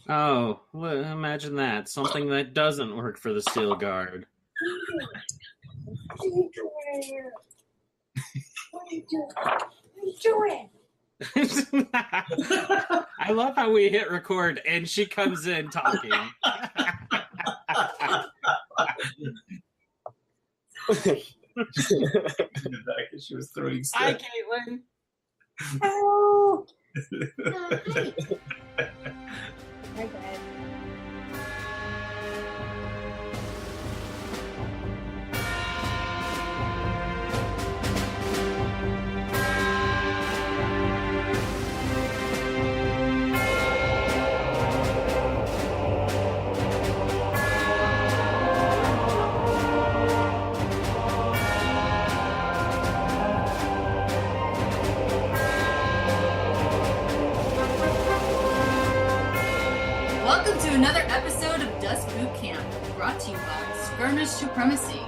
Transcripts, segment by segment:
Oh, well, imagine that. Something that doesn't work for the Steel Guard. What are you doing? What are you doing? What are you doing? I love how we hit record and she comes in talking. She was throwing stuff. Hi, Caitlin. Oh. Hi. Hi, guys. Welcome to another episode of Dust Bootcamp, brought to you by Skirmish Supremacy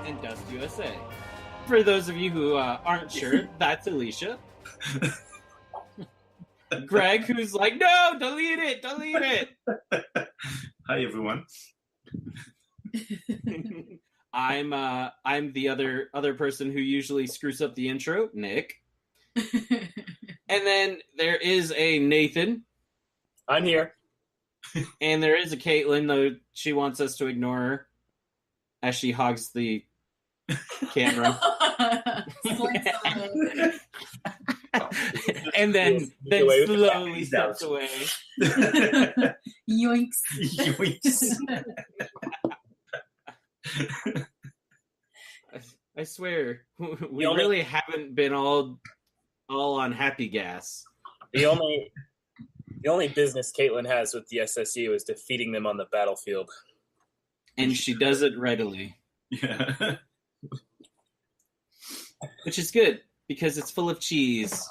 and Dust USA. For those of you who aren't sure, that's Alicia. Greg, who's like, no, delete it. Hi, everyone. I'm the other person who usually screws up the intro, Nick. And then there is a Nathan. I'm here. And there is a Caitlin, though she wants us to ignore her as she hogs the camera. And then slowly steps away. Yoinks. Yoinks. I swear, we really haven't been all on happy gas. The only business Caitlin has with the SSU is defeating them on the battlefield. And she does it readily. Yeah. Which is good, because it's full of cheese,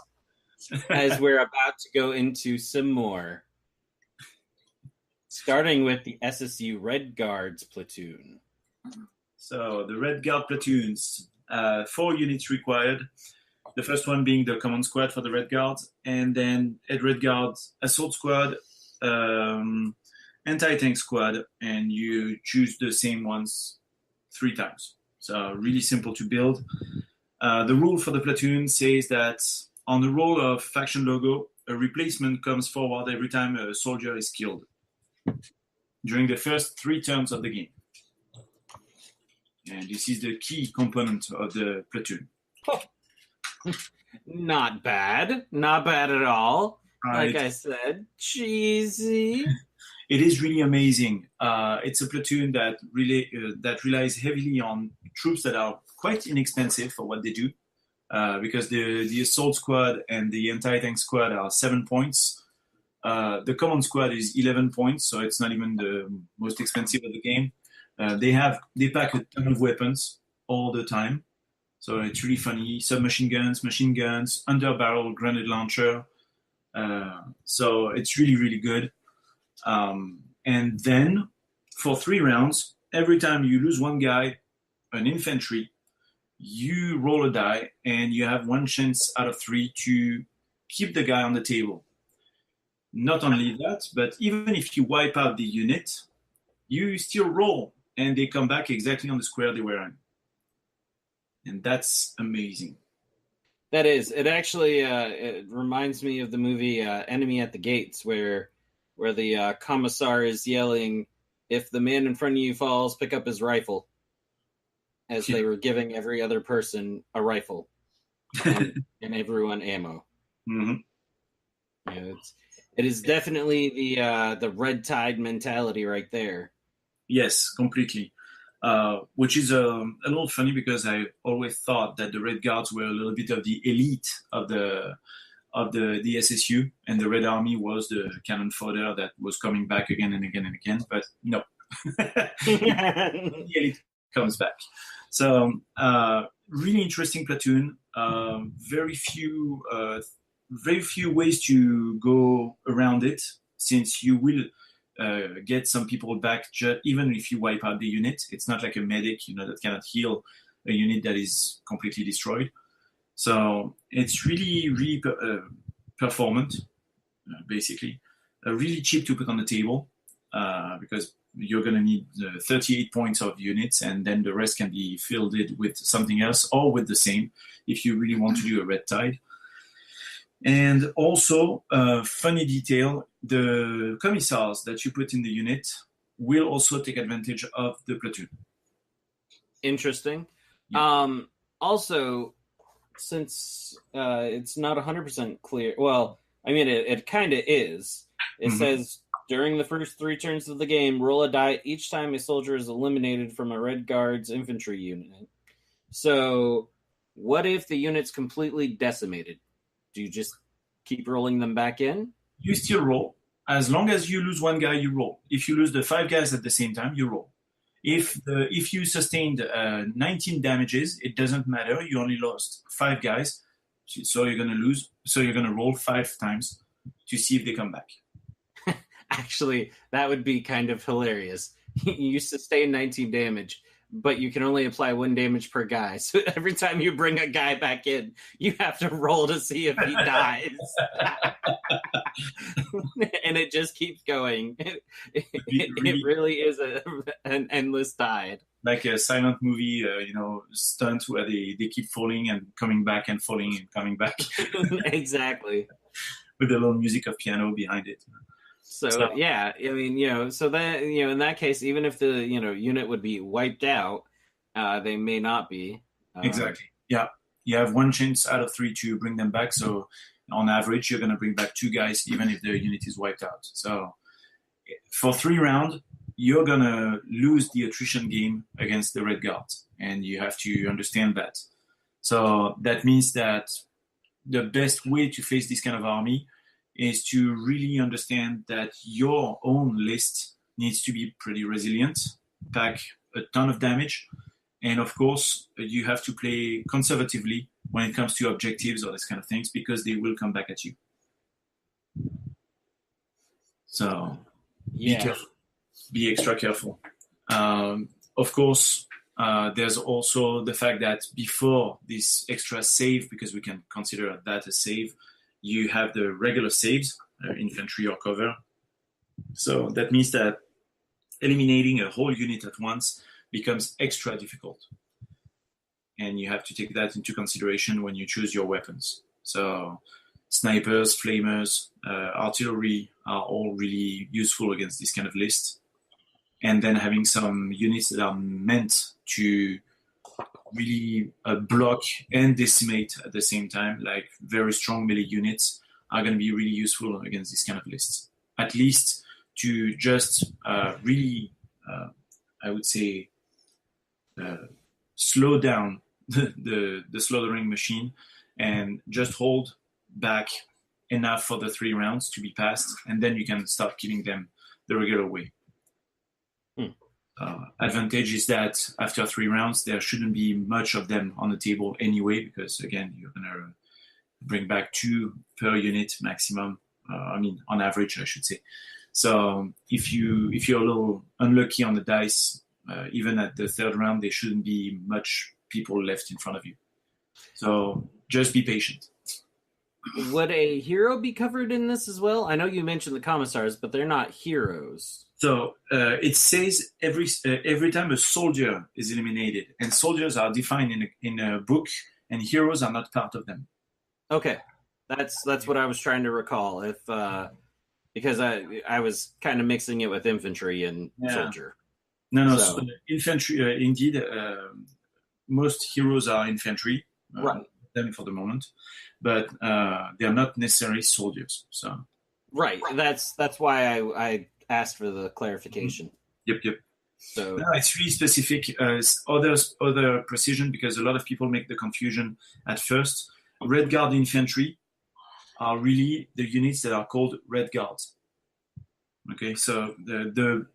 as we're about to go into some more. Starting with the SSU Red Guards platoon. So the Red Guard platoons, 4 units required. The first one being the command squad for the Red Guards, and then a Red Guards assault squad, anti-tank squad, and you choose the same ones 3 times. So really simple to build. The rule for the platoon says that on the roll of faction logo, a replacement comes forward every time a soldier is killed during the first 3 turns of the game. And this is the key component of the platoon. Not bad at all. Like I said, cheesy. It is really amazing. It's a platoon that relies heavily on troops that are quite inexpensive for what they do, because the assault squad and the anti-tank squad are 7 points. The command squad is 11 points, so it's not even the most expensive of the game. They pack a ton of weapons all the time. So it's really funny. Submachine guns, machine guns, under-barrel grenade launcher. So it's really, really good. And then for 3 rounds, every time you lose one guy, an infantry, you roll a die and you have 1 chance out of 3 to keep the guy on the table. Not only that, but even if you wipe out the unit, you still roll and they come back exactly on the square they were in. And that's amazing. That is. It actually it reminds me of the movie Enemy at the Gates, where the commissar is yelling, "If the man in front of you falls, pick up his rifle," as they were giving every other person a rifle and everyone ammo. Mm-hmm. Yeah, it is definitely the red tide mentality right there. Yes, completely. Which is a little funny because I always thought that the Red Guards were a little bit of the elite of the SSU, and the Red Army was the cannon fodder that was coming back again and again and again. But no, the elite comes back. So really interesting platoon. Very few ways to go around it, since you will get some people back even if you wipe out the unit. It's not like a medic, that cannot heal a unit that is completely destroyed. So it's really, really performant, basically. really cheap to put on the table because you're going to need 38 points of units, and then the rest can be filled in with something else or with the same if you really want to do a red tide. And also, funny detail, the commissars that you put in the unit will also take advantage of the platoon. Interesting. Yeah. Also, since it's not 100% clear, well, I mean, it kind of is. It says, during the first 3 turns of the game, roll a die each time a soldier is eliminated from a Red Guard's infantry unit. So, what if the unit's completely decimated? Do you just keep rolling them back in? You still roll. As long as you lose 1 guy, you roll. If you lose the 5 guys at the same time, you roll. If you sustained 19 damages, it doesn't matter. You only lost 5 guys, so you're gonna lose. So you're gonna roll 5 times to see if they come back. Actually, that would be kind of hilarious. You sustain 19 damage, but you can only apply 1 damage per guy. So every time you bring a guy back in, you have to roll to see if he dies. And it just keeps going. It really is an endless tide. Like a silent movie, stunt where they keep falling and coming back and falling and coming back. Exactly. With a little music of piano behind it. So yeah, I mean, so that, in that case, even if the, unit would be wiped out, they may not be. Exactly. Yeah. You have 1 chance out of 3 to bring them back. So on average, you're going to bring back 2 guys, even if the unit is wiped out. So for 3 rounds, you're going to lose the attrition game against the Red Guard. And you have to understand that. So that means that the best way to face this kind of army is to really understand that your own list needs to be pretty resilient, pack a ton of damage, and of course, you have to play conservatively when it comes to objectives or this kind of things, because they will come back at you. So be careful. Be extra careful. Of course, there's also the fact that before this extra save, because we can consider that a save, you have the regular saves, infantry or cover. So that means that eliminating a whole unit at once becomes extra difficult. And you have to take that into consideration when you choose your weapons. So snipers, flamers, artillery are all really useful against this kind of list. And then having some units that are meant to really block and decimate at the same time, like very strong melee units, are going to be really useful against this kind of lists. At least to just really, I would say, slow down the slaughtering machine and just hold back enough for the 3 rounds to be passed, and then you can start killing them the regular way. Advantage is that after 3 rounds, there shouldn't be much of them on the table anyway, because again, you're going to bring back 2 per unit maximum. On average, I should say. So if you're a little unlucky on the dice, even at the 3rd round, there shouldn't be much people left in front of you. So just be patient. Would a hero be covered in this as well? I know you mentioned the commissars, but they're not heroes. So it says every time a soldier is eliminated, and soldiers are defined in a book, and heroes are not part of them. Okay, that's what I was trying to recall. If because I was kind of mixing it with infantry and soldier. No. So infantry indeed. Most heroes are infantry, right? Them for the moment, but they are not necessarily soldiers. So right, that's why I asked for the clarification. Yep. So no, it's really specific. Other precision, because a lot of people make the confusion at first. Red Guard infantry are really the units that are called Red Guards. Okay, so the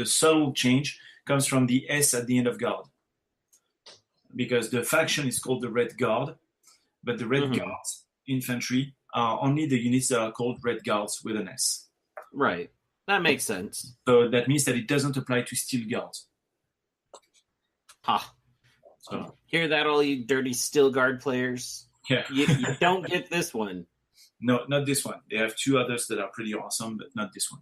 subtle change comes from the S at the end of Guard, because the faction is called the Red Guard, but the Red Guards infantry are only the units that are called Red Guards with an S. Right. That makes sense. So that means that it doesn't apply to Steel Guards. So hear that, all you dirty Steel Guard players? Yeah. You don't get this one. No, not this one. They have 2 others that are pretty awesome, but not this one.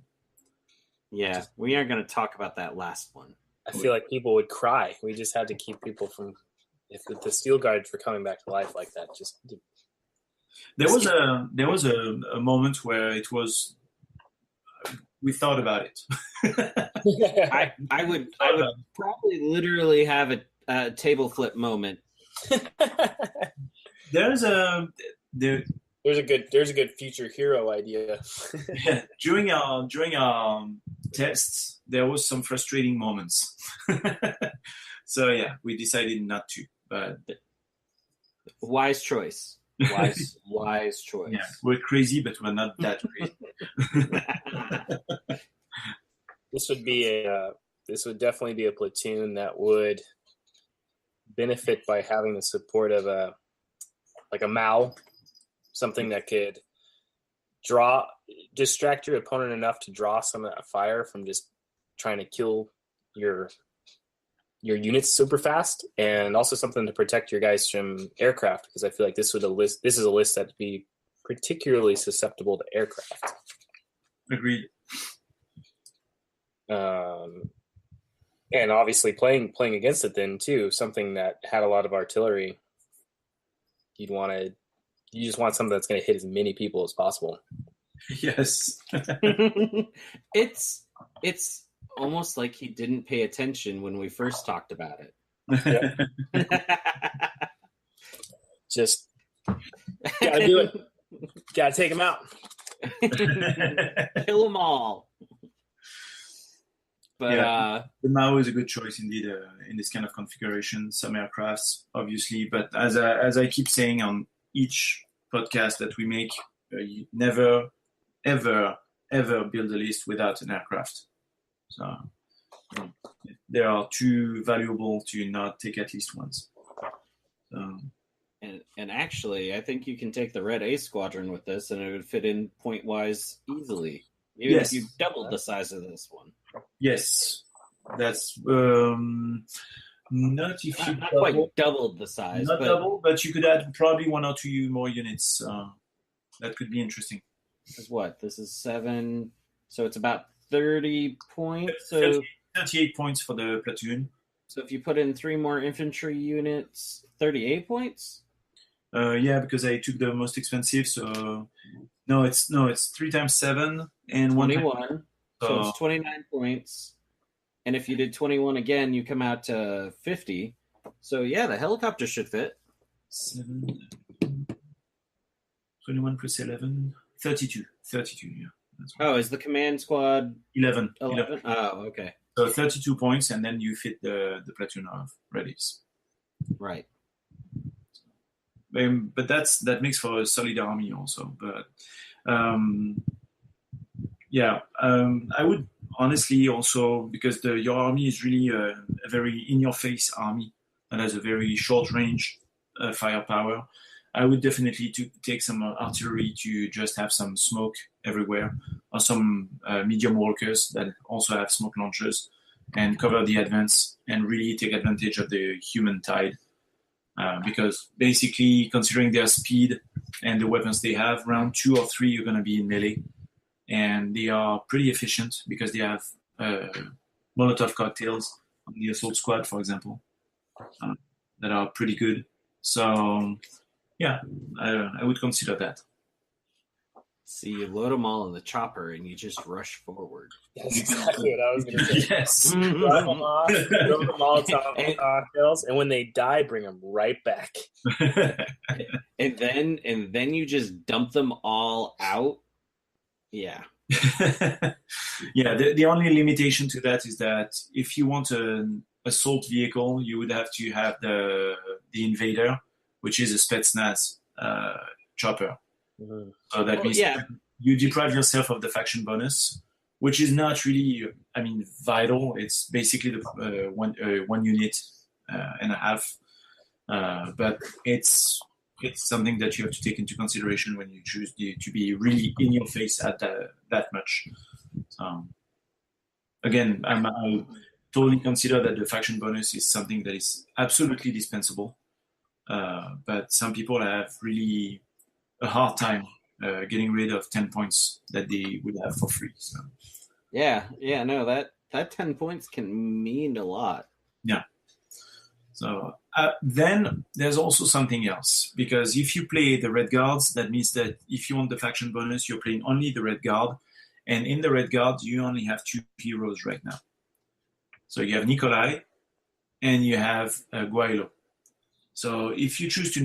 Yeah, we aren't going to talk about that last one. I feel like people would cry. We just had to keep people from, if the steel guards were coming back to life like that. Just There was a moment where it was. We thought about it. I would probably literally have a table flip moment. There's a good future hero idea. during our tests, there was some frustrating moments. So yeah, we decided not to. But Wise choice. Wise choice. yeah, we're crazy, but we're not that crazy. This would definitely be a platoon that would benefit by having the support of a Mao, something that could distract your opponent enough to draw some of that fire from just trying to kill your units super fast, and also something to protect your guys from aircraft, because I feel like this is a list that'd be particularly susceptible to aircraft. Agreed. And obviously playing against it then too, something that had a lot of artillery, you just want something that's going to hit as many people as possible. Yes. It's almost like he didn't pay attention when we first talked about it. Just gotta do it. Gotta take him out. Kill them all. But yeah, the Mao is a good choice indeed in this kind of configuration. Some aircrafts, obviously, but as I keep saying on each podcast that we make, you never, ever, ever build a list without an aircraft. So they are too valuable to not take at least once. And actually, I think you can take the Red A Squadron with this, and it would fit in point-wise easily. Even if you doubled the size of this one. Yes, that's not if you not quite doubled the size. Not double, but you could add probably 1 or 2 more units. That could be interesting. Is what? This is 7, so it's about 30 points. So 38 points for the platoon. So if you put in 3 more infantry units, 38 points. Yeah, because I took the most expensive. So no, it's 3 times 7 and 21. So it's 29 points. And if you did 21 again, you come out to 50. So yeah, the helicopter should fit. 7, 21 plus 11, 32. 32, yeah. That's right. Oh, is the command squad 11? Oh, okay. So 32 points, and then you fit the platoon of Reddies. Right. But that makes for a solid army also. But I would honestly also, because your army is really a very in-your-face army and has a very short-range firepower, I would definitely take some artillery to just have some smoke everywhere, or some medium walkers that also have smoke launchers, and cover the advance and really take advantage of the human tide. Because basically, considering their speed and the weapons they have, round 2 or 3 you're going to be in melee. And they are pretty efficient because they have Molotov cocktails on the assault squad, for example, that are pretty good. So, yeah, I would consider that. See, you load them all in the chopper and you just rush forward. That's exactly what I was going to say. Yes. Drop them off, throw the Molotov cocktails, and when they die, bring them right back. and then you just dump them all out. Yeah. Yeah, the only limitation to that is that if you want an assault vehicle, you would have to have the Invader, which is a Spetsnaz chopper. Mm-hmm. So that means you deprive yourself of the faction bonus, which is not really, vital. It's basically the one unit and a half, but it's something that you have to take into consideration when you choose to be really in your face at that much. Again, I totally consider that the faction bonus is something that is absolutely dispensable, but some people have really a hard time getting rid of 10 points that they would have for free. So. Yeah, no, that 10 points can mean a lot. Yeah. So then there's also something else, because if you play the red guards, that means that if you want the faction bonus, you're playing only the red guard, and in the red guard you only have 2 heroes right now. So you have Nikolai and you have Guaylo. So if you choose to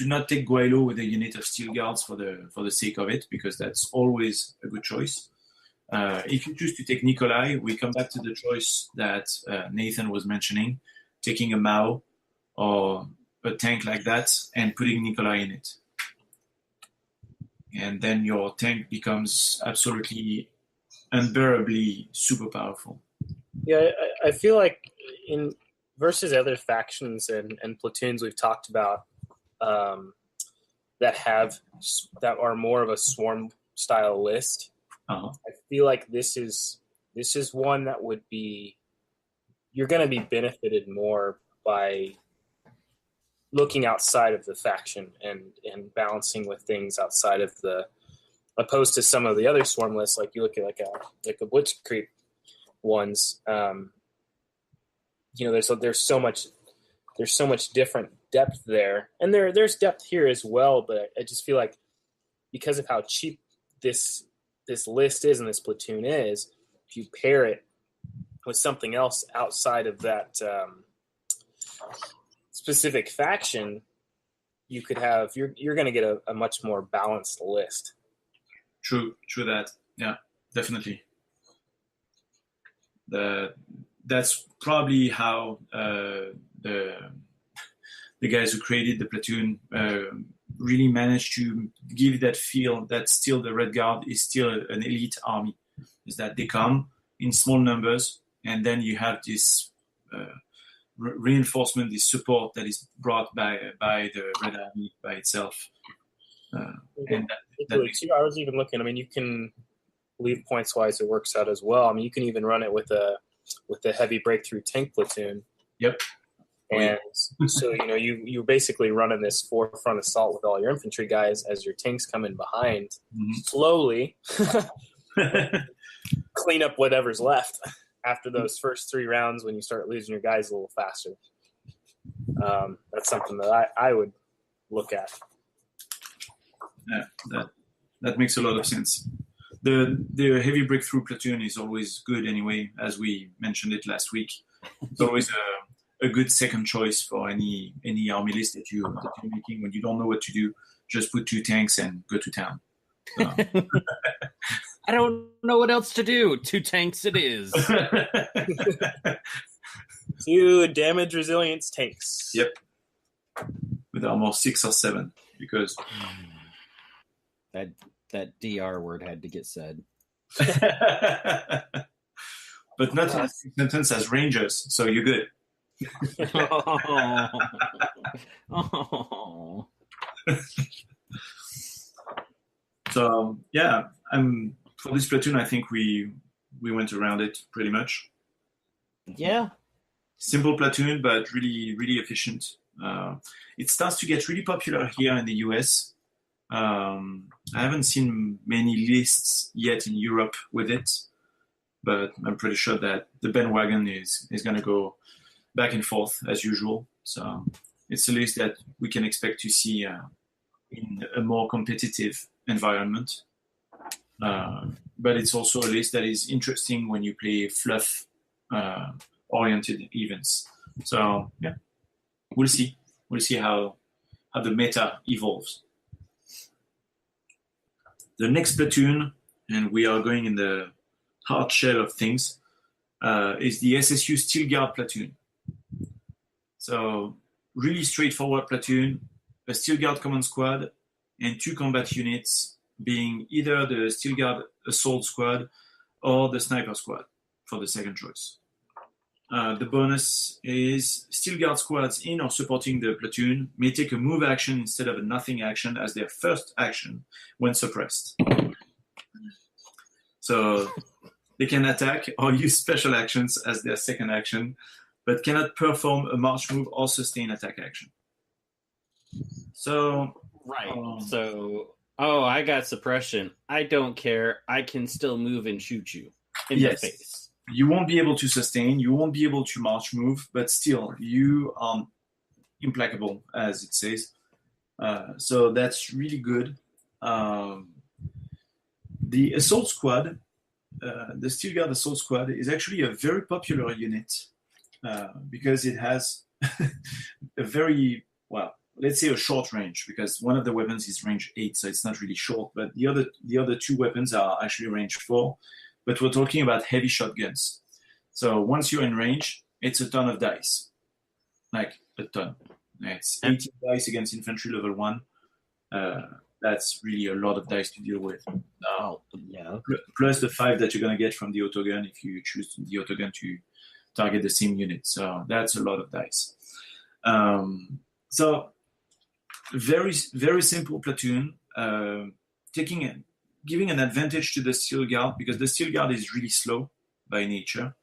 not take Guaylo with a unit of steel guards for the sake of it, because that's always a good choice. If you choose to take Nikolai, we come back to the choice that Nathan was mentioning, taking a Mao or a tank like that and putting Nikolai in it. And then your tank becomes absolutely unbearably super powerful. Yeah, I feel like in versus other factions and platoons we've talked about that are more of a swarm style list. Uh-huh. I feel like this is one that would be, you're going to be benefited more by looking outside of the faction and balancing with things outside of opposed to some of the other swarm lists. Like you look at like a Blitzkrieg ones. There's so much different depth there, and there's depth here as well. But I just feel like because of how cheap this list is and this platoon is, if you pair it with something else outside of that specific faction, you could have you're going to get a much more balanced list. True that. Yeah, definitely. That's probably how the guys who created the platoon really managed to give that feel that still the Red Guard is still an elite army. Is that they come in small numbers, and then you have this reinforcement, this support that is brought by the Red Army by itself. And that makes I was even looking. I mean, you can leave points wise. It works out as well. I mean, you can even run it with a heavy breakthrough tank platoon. Yep. And so you're basically running this forefront assault with all your infantry guys as your tanks come in behind, slowly clean up whatever's left after those first 3 rounds when you start losing your guys a little faster. That's something that I would look at. Yeah, that makes a lot of sense. The heavy breakthrough platoon is always good anyway, as we mentioned it last week. It's always a good second choice for any army list that you're making when you don't know what to do. Just put 2 tanks and go to town. So. I don't know what else to do. 2 tanks it is. 2 damage resilience tanks. Yep. With armor 6 or 7, because that DR word had to get said. but not in the same sentence as Rangers, so you're good. Oh. So yeah, for this platoon, I think we went around it pretty much. Yeah, simple platoon, but really really efficient. It starts to get really popular here in the US. I haven't seen many lists yet in Europe with it, but I'm pretty sure that the bandwagon is going to go back and forth as usual. So it's a list that we can expect to see in a more competitive environment. But it's also a list that is interesting when you play fluff oriented events. So yeah, we'll see. We'll see how the meta evolves. The next platoon, and we are going in the hard shell of things, is the SSU Steel Guard platoon. So really straightforward platoon, a Steel Guard command squad, and 2 combat units being either the Steel Guard assault squad or the sniper squad for the second choice. The bonus is Steel Guard squads in or supporting the platoon may take a move action instead of a nothing action as their first action when suppressed. So they can attack or use special actions as their second action, but cannot perform a march move or sustain attack action. So right. So Oh, I got suppression. I don't care. I can still move and shoot you in the face. You won't be able to sustain. You won't be able to march move, but still, you are implacable, as it says. So that's really good. The assault squad, the Steel Guard assault squad, is actually a very popular unit because it has a very, well, let's say a short range, because one of the weapons is range 8, so it's not really short, but the other two weapons are actually range 4. But we're talking about heavy shotguns. So once you're in range, it's a ton of dice. Like a ton. It's 18 dice against infantry level 1. That's really a lot of dice to deal with. Yeah. Plus the 5 that you're going to get from the autogun if you choose the autogun to target the same unit. So that's a lot of dice. So very, very simple platoon. Giving an advantage to the Steel Guard, because the Steel Guard is really slow by nature.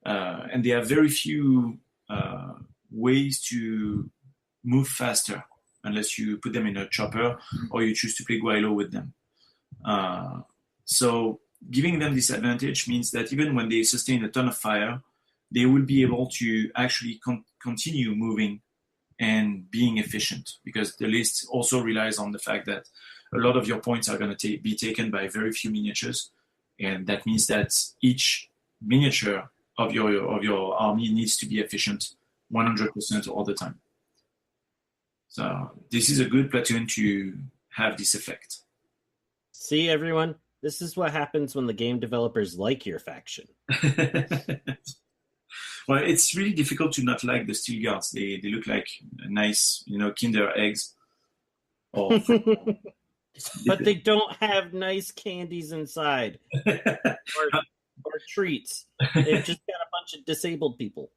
And they have very few ways to move faster unless you put them in a chopper or you choose to play Guaylo with them. So giving them this advantage means that even when they sustain a ton of fire, they will be able to actually continue moving and being efficient, because the list also relies on the fact that a lot of your points are going to be taken by very few miniatures, and that means that each miniature of your army needs to be efficient 100% all the time. So this is a good platoon to have this effect. See, everyone, this is what happens when the game developers like your faction. Well, it's really difficult to not like the Steel Guards. They look like nice, Kinder eggs. Or but they don't have nice candies inside or treats. They've just got a bunch of disabled people.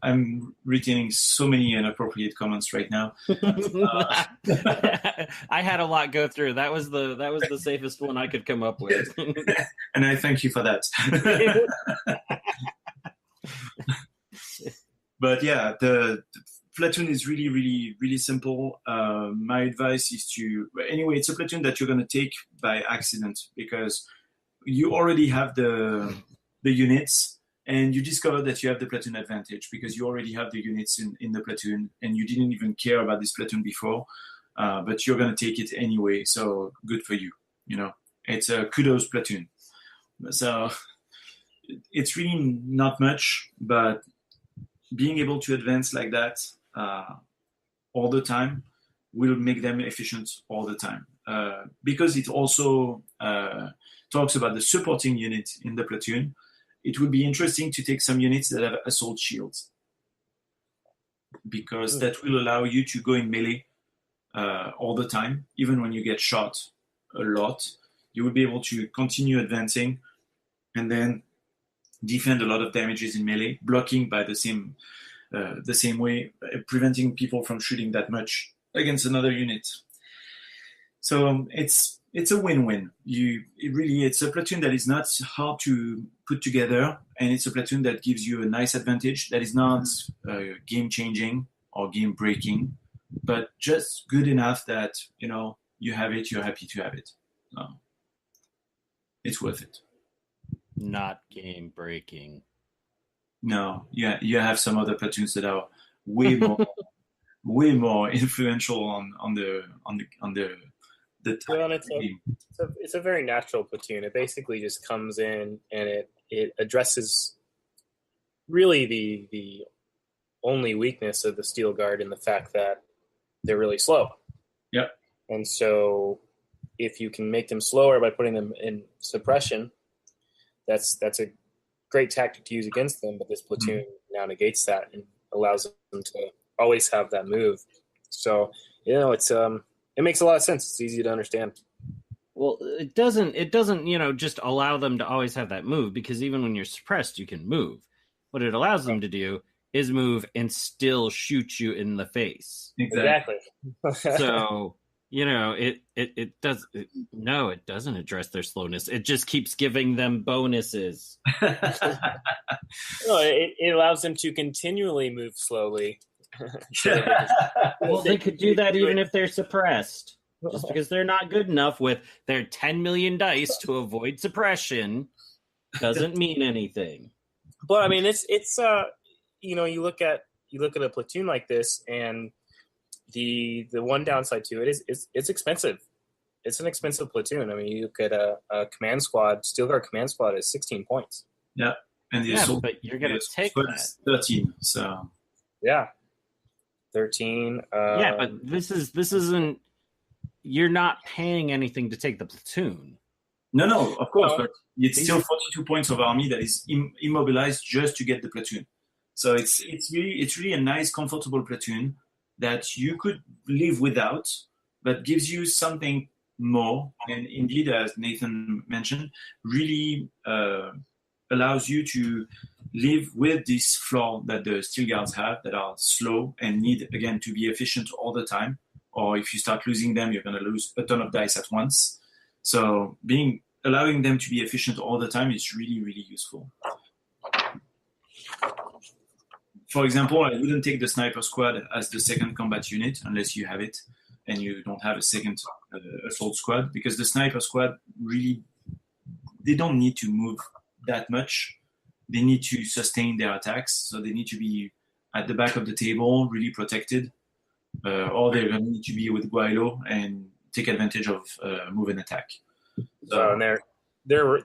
I'm retaining so many inappropriate comments right now. I had a lot go through. That was the safest one I could come up with. And I thank you for that. But yeah, the platoon is really, really, really simple. My advice is anyway, it's a platoon that you're going to take by accident, because you already have the units, and you discover that you have the platoon advantage because you already have the units in the platoon, and you didn't even care about this platoon before, but you're going to take it anyway. So good for you. It's a kudos platoon. So it's really not much, but being able to advance like that all the time will make them efficient all the time, because it also talks about the supporting unit in the platoon. It would be interesting to take some units that have assault shields, because that will allow you to go in melee all the time. Even when you get shot a lot, you will be able to continue advancing and then defend a lot of damages in melee, blocking by the same way, preventing people from shooting that much against another unit. So it's a win-win. It's a platoon that is not hard to put together, and it's a platoon that gives you a nice advantage that is not game-changing or game-breaking, but just good enough that you have it, you're happy to have it. So it's worth it. Not game-breaking. No, yeah, you have some other platoons that are way more way more influential on the Well, it's a very natural platoon. It basically just comes in and it addresses really the only weakness of the Steel Guard in the fact that they're really slow. Yep. And so if you can make them slower by putting them in suppression, that's a great tactic to use against them, but this platoon now negates that and allows them to always have that move. So, it's it makes a lot of sense. It's easy to understand. Well, it doesn't, just allow them to always have that move, because even when you're suppressed, you can move. What it allows them to do is move and still shoot you in the face. Exactly. So, it doesn't address their slowness. It just keeps giving them bonuses. No, it allows them to continually move slowly Well, they could do that even if they're suppressed. Just because they're not good enough with their 10 million dice to avoid suppression doesn't mean anything. But I mean, it's you look at a platoon like this, and the one downside to it is it's expensive. It's an expensive platoon. I mean, you look at a command squad, Steel Guard command squad is 16 points. Yeah, and but you're gonna take that. 13. So yeah, 13. But this isn't. You're not paying anything to take the platoon. No, of course, but it's still 42 points of army that is immobilized just to get the platoon. So it's really a nice, comfortable platoon that you could live without, but gives you something more. And indeed, as Nathan mentioned, really allows you to live with this flaw that the Steel Guards have, that are slow and need, again, to be efficient all the time. Or if you start losing them, you're going to lose a ton of dice at once. So allowing them to be efficient all the time is really, really useful. For example, I wouldn't take the Sniper Squad as the second combat unit unless you have it and you don't have a second Assault Squad, because the Sniper Squad really, they don't need to move that much. They need to sustain their attacks, so they need to be at the back of the table, really protected. Or they're going to need to be with Guaylo and take advantage of move and attack. So and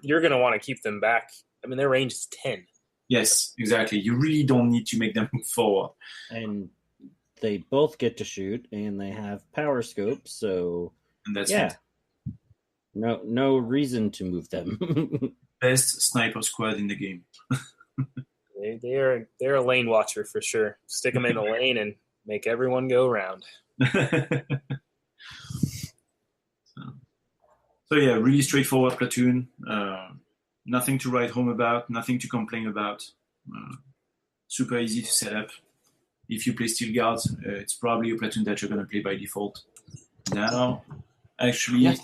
you're going to want to keep them back. I mean, their range is 10. Yes, exactly. You really don't need to make them move forward. And they both get to shoot, and they have power scopes, so and that's it. No reason to move them. Best sniper squad in the game. They're a lane watcher for sure. Stick them in the lane and make everyone go around. So yeah, really straightforward platoon. Nothing to write home about, nothing to complain about. Super easy to set up. If you play Steel Guards, it's probably a platoon that you're going to play by default. Now, actually,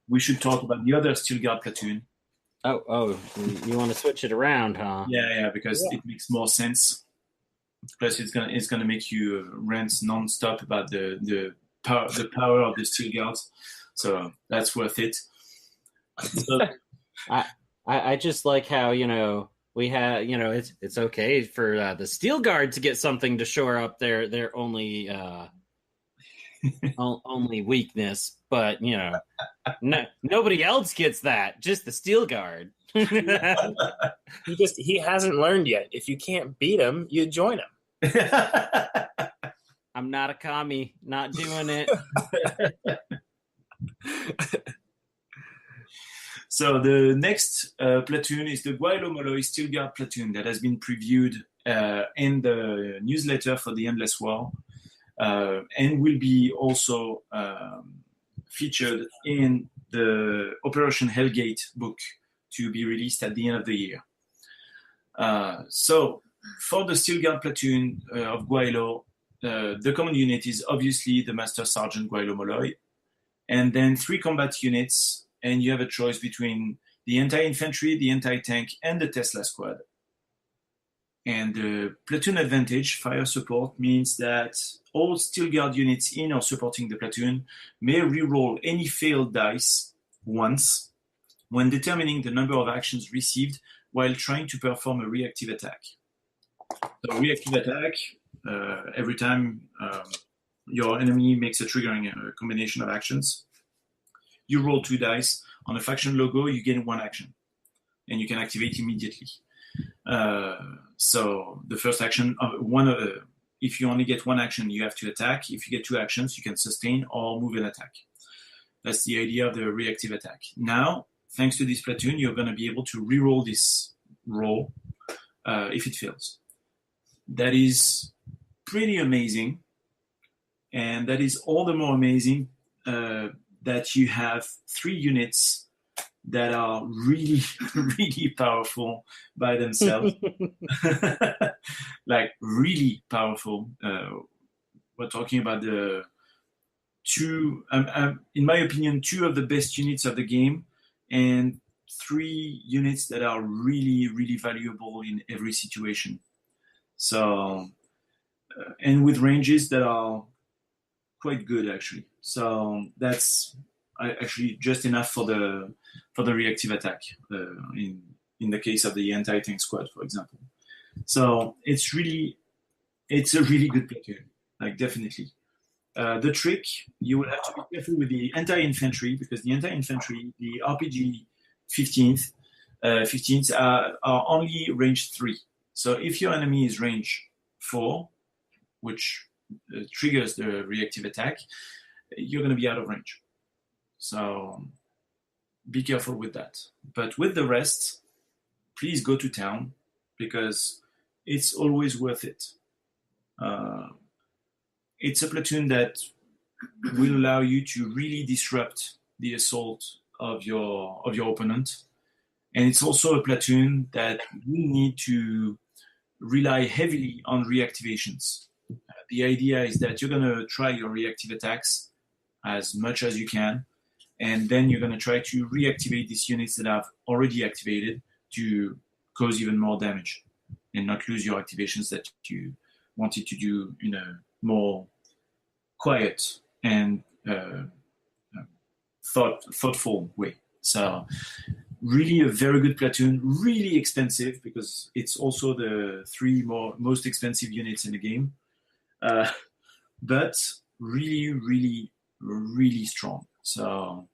we should talk about the other Steel Guard platoon. Oh, you want to switch it around, huh? Yeah, because it makes more sense. Plus, it's gonna make you rant non-stop about the power of the Steel Guards, so that's worth it. So, I just like how we have it's okay for the Steel Guard to get something to shore up their only only weakness, but nobody else gets that. Just the Steel Guard. He hasn't learned yet. If you can't beat him, you join him. I'm not a commie. Not doing it. So the next platoon is the Guaylo Molloy Steel Guard platoon that has been previewed in the newsletter for the Endless War, and will be also featured in the Operation Hellgate book to be released at the end of the year. So for the Steel Guard platoon of Guaylo, the command unit is obviously the Master Sergeant Guaylo Molloy, and then 3 combat units, and you have a choice between the anti-infantry, the anti-tank, and the Tesla squad. And the platoon advantage, fire support, means that all Steel Guard units in or supporting the platoon may reroll any failed dice once when determining the number of actions received while trying to perform a reactive attack. So reactive attack, every time your enemy makes a triggering combination of actions, you roll 2 dice. On a faction logo, you gain 1 action, and you can activate immediately. So the first action, if you only get 1 action, you have to attack. If you get 2 actions, you can sustain or move and attack. That's the idea of the reactive attack. Now, thanks to this platoon, you're going to be able to reroll this roll if it fails. That is pretty amazing, and that is all the more amazing that you have 3 units that are really, really powerful by themselves. Like, really powerful. We're talking about the 2, in my opinion, 2 of the best units of the game, and 3 units that are really, really valuable in every situation. So and with ranges that are quite good actually. So that's actually just enough for the reactive attack in the case of the anti-tank squad, for example. So it's a really good platoon, like definitely. The trick, you will have to be careful with the anti-infantry, because the anti-infantry, the RPG 15s are only range 3. So if your enemy is range 4, which triggers the reactive attack, you're going to be out of range. So be careful with that. But with the rest, please go to town, because it's always worth it. It's a platoon that will allow you to really disrupt the assault of your opponent. And it's also a platoon that will need to rely heavily on reactivations. The idea is that you're going to try your reactive attacks as much as you can, and then you're going to try to reactivate these units that have already activated to cause even more damage and not lose your activations that you wanted to do in a more quiet and thoughtful way. So really a very good platoon, really expensive, because it's also the 3 most expensive units in the game, but really, really, really strong. So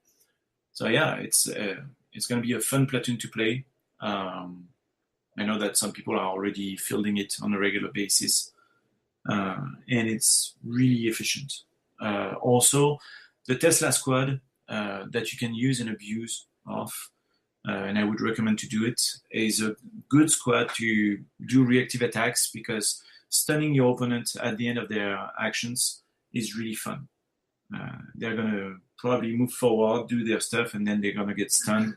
yeah, it's going to be a fun platoon to play. I know that some people are already fielding it on a regular basis, and it's really efficient. Also, the Tesla squad that you can use and abuse of, and I would recommend to do it, is a good squad to do reactive attacks, because stunning your opponent at the end of their actions is really fun. They're going to probably move forward, do their stuff, and then they're going to get stunned,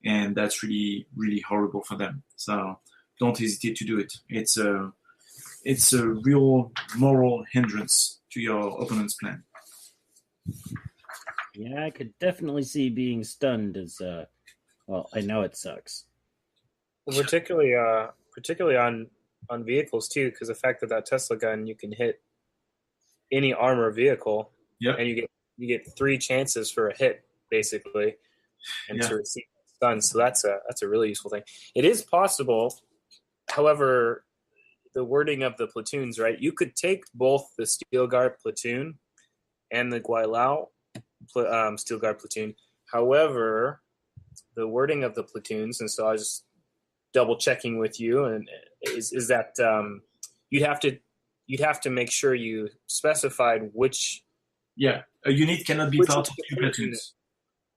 and that's really, really horrible for them. So don't hesitate to do it. It's a real moral hindrance to your opponent's plan. Yeah, I could definitely see being stunned as well, I know it sucks. Well, particularly on vehicles too, because the fact that Tesla gun, you can hit any armor vehicle, yep, and you get 3 chances for a hit basically, and to receive stun. So that's a really useful thing. It is possible, however, the wording of the platoons, right? You could take both the Steel Guard platoon and the Guilao Steel Guard platoon. However, the wording of the platoons, and so I was just double checking with you, and is that you'd have to make sure you specified which. Yeah, a unit cannot be part of 2 platoons.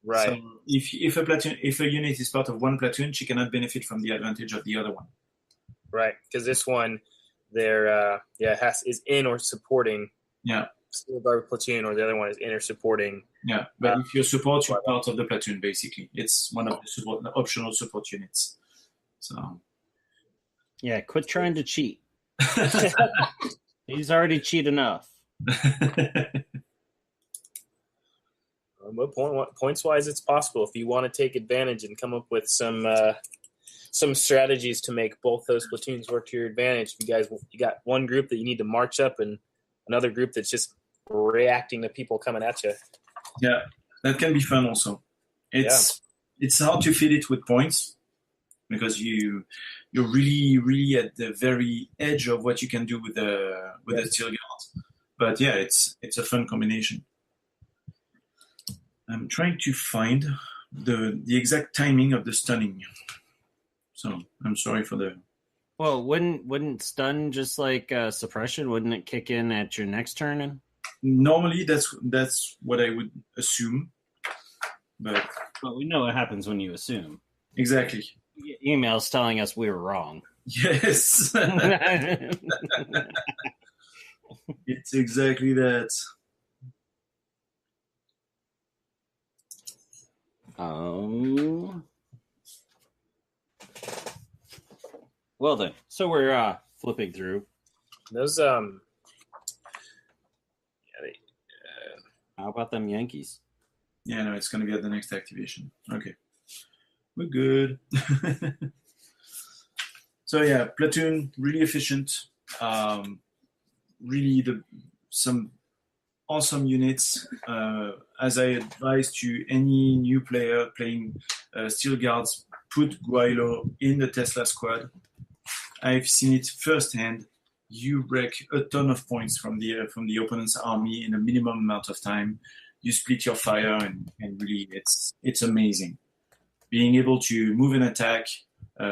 Right. So if a unit is part of 1 platoon, she cannot benefit from the advantage of the other one. Right, because this one, is in or supporting. Yeah. Steel Guard platoon, or the other one is in or supporting. Yeah, but if you support, you're part of the platoon. Basically, it's one of the optional support units. So. Yeah, quit trying to cheat. He's already cheated enough. But points wise, it's possible if you want to take advantage and come up with some strategies to make both those platoons work to your advantage. You got one group that you need to march up, and another group that's just reacting to people coming at you. Yeah, that can be fun also. It's hard to fit it with points, because you're really, really at the very edge of what you can do with the Steel Guard. But yeah, it's a fun combination. I'm trying to find the exact timing of the stunning. So I'm sorry for the. Well, wouldn't stun just like suppression? Wouldn't it kick in at your next turn? Normally, that's what I would assume, but we know what happens when you assume. Exactly. You get emails telling us we were wrong. Yes. It's exactly that. Well then, so we're flipping through. Those how about them Yankees? Yeah, no, it's going to be at the next activation. Okay, we're good. So yeah, platoon really efficient. really some awesome units. As I advise to any new player playing Steel Guards, put Guaylo in the Tesla squad. I've seen it firsthand. You break a ton of points from the opponent's army in a minimum amount of time. You split your fire, and really, it's amazing. Being able to move an attack,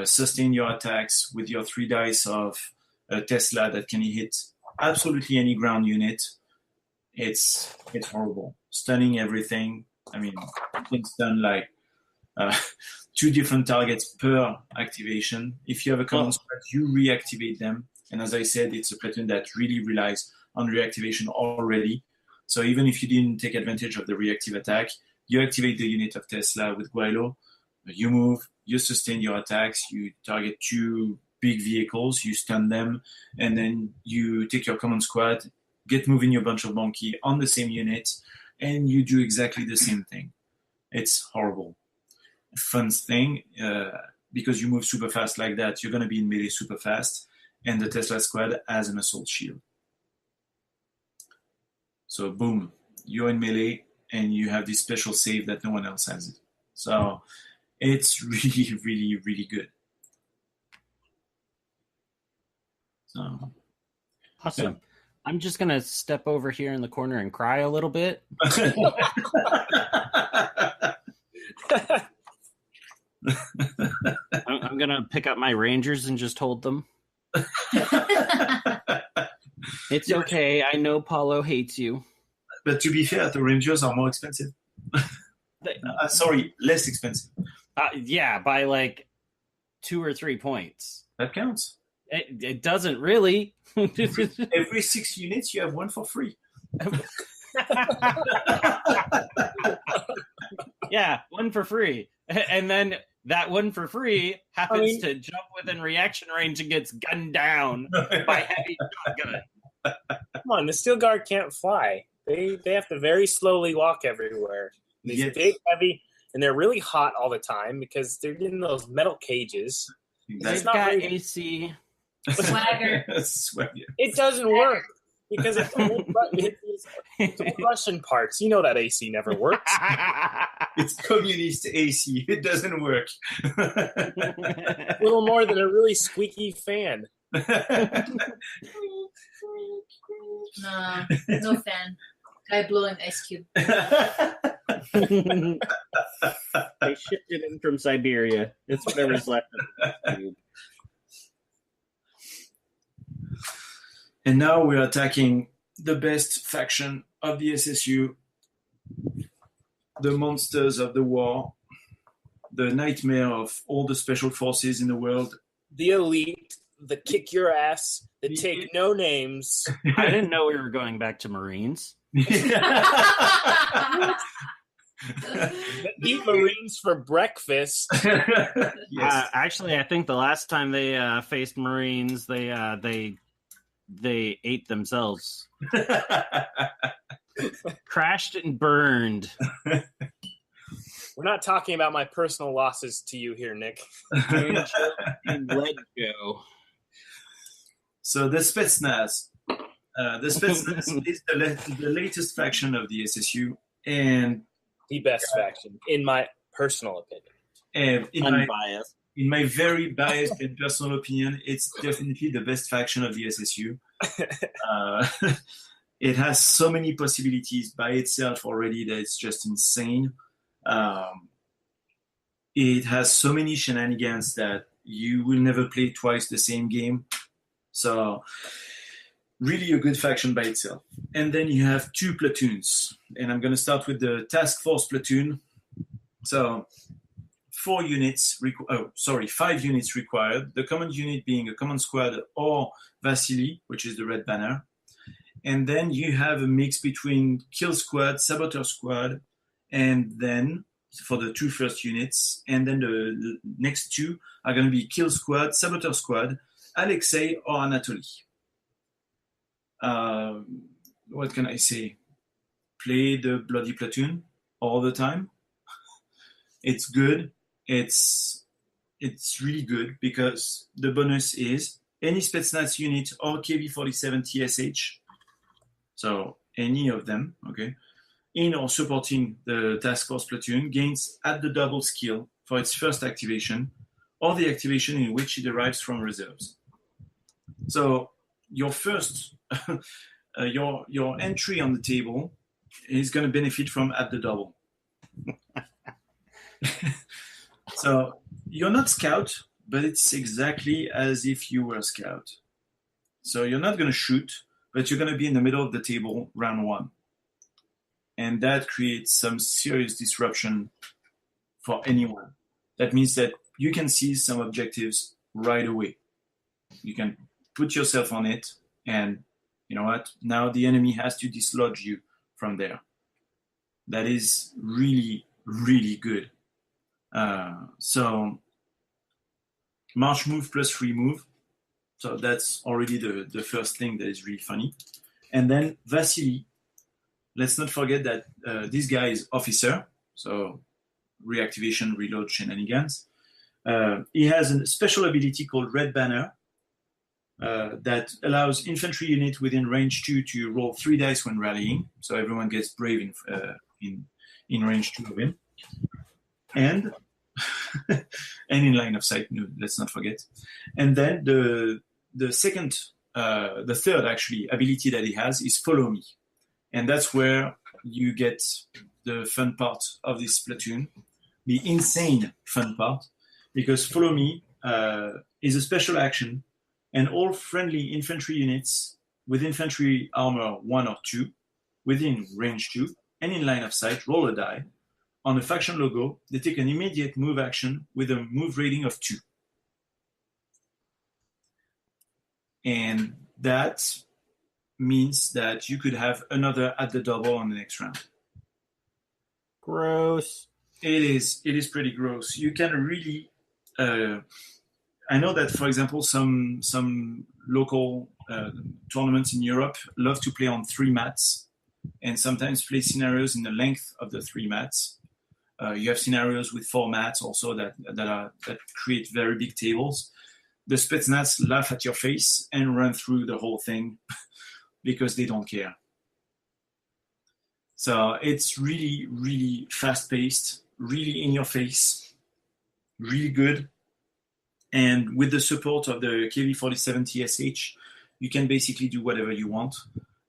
sustain your attacks with your 3 dice of Tesla that can hit absolutely any ground unit. It's horrible. Stunning everything. I mean, you can stun like 2 different targets per activation. If you have a command squad, you reactivate them. And as I said, it's a platoon that really relies on reactivation already. So even if you didn't take advantage of the reactive attack, you activate the unit of Tesla with Guaylo, you move, you sustain your attacks, you target 2 big vehicles, you stun them, and then you take your command squad, get moving your bunch of monkey on the same unit, and you do exactly the same thing. It's horrible. Fun thing, because you move super fast like that, you're going to be in melee super fast, and the Tesla squad has an assault shield. So boom, you're in melee, and you have this special save that no one else has it. So it's really, really, really good. So, awesome. Yeah. I'm just going to step over here in the corner and cry a little bit. I'm going to pick up my Rangers and just hold them. It's okay. I know Paulo hates you. But to be fair, the Rangers are more expensive. Sorry, less expensive. Yeah, by like 2 or 3 points. That counts. It doesn't really. Every 6 units, you have 1 for free. Yeah, 1 for free. And then that 1 for free happens to jump within reaction range and gets gunned down by heavy shotgun. Come on, the Steel Guard can't fly. They have to very slowly walk everywhere. These big, heavy, and they're really hot all the time because they're in those metal cages. They've got AC. Swagger. It doesn't work because it's Russian parts. You know that AC never works. It's communist AC. It doesn't work. A little more than a really squeaky fan. No fan. Guy blowing ice cube. They shipped it in from Siberia. It's whatever's left of the cube. And now we're attacking the best faction of the SSU, the monsters of the war, the nightmare of all the special forces in the world. The elite, the kick your ass, the take no names. I didn't know we were going back to Marines. Eat Marines for breakfast. Yes. Actually, I think the last time they faced Marines, they ate themselves. Crashed and burned. We're not talking about my personal losses to you here, Nick. Let go. So the Spetsnaz. The Spetsnaz is the latest faction of the SSU, and the best faction, in my personal opinion. And unbiased. In my very biased and personal opinion, it's definitely the best faction of the SSU. It has so many possibilities by itself already that it's just insane. It has so many shenanigans that you will never play twice the same game. So really a good faction by itself. And then you have 2 platoons. And I'm going to start with the Task Force platoon. So 5 units required. The command unit being a command squad or Vasily, which is the red banner. And then you have a mix between kill squad, saboteur squad, and then for the 2 first units. And then the next 2 are going to be kill squad, saboteur squad, Alexei or Anatoly. What can I say? Play the bloody platoon all the time. It's good. It's really good because the bonus is any Spetsnaz unit or KV-47 TSH So any of them, okay, in or supporting the task force platoon gains at the double skill for its first activation or the activation in which it derives from reserves. So your first, your entry on the table is going to benefit from at the double. So you're not scout, but it's exactly as if you were a scout. So you're not going to shoot, but you're going to be in the middle of the table round one. And that creates some serious disruption for anyone. That means that you can seize some objectives right away. You can put yourself on it, and you know what? Now the enemy has to dislodge you from there. That is really, really good. So march move plus free move. So that's already the first thing that is really funny. And then Vasily, let's not forget that this guy is officer, so reactivation, reload shenanigans. He has a special ability called Red Banner that allows infantry unit within range 2 to roll 3 dice when rallying. So everyone gets brave in range 2 of him. And and in line of sight, no, let's not forget. And then the third actually ability that he has is Follow Me. And that's where you get the fun part of this platoon, the insane fun part, because Follow Me is a special action, and all friendly infantry units with infantry armor 1 or 2 within range 2 and in line of sight roll a die. On the faction logo, they take an immediate move action with a move rating of 2. And that means that you could have another at the double on the next round. Gross. It is pretty gross. You can really I know that, for example, some local tournaments in Europe love to play on 3 mats and sometimes play scenarios in the length of the 3 mats. You have scenarios with 4 mats also that create very big tables. The Spetsnaz laugh at your face and run through the whole thing because they don't care. So it's really, really fast-paced, really in your face, really good. And with the support of the KV-47 TSH, you can basically do whatever you want.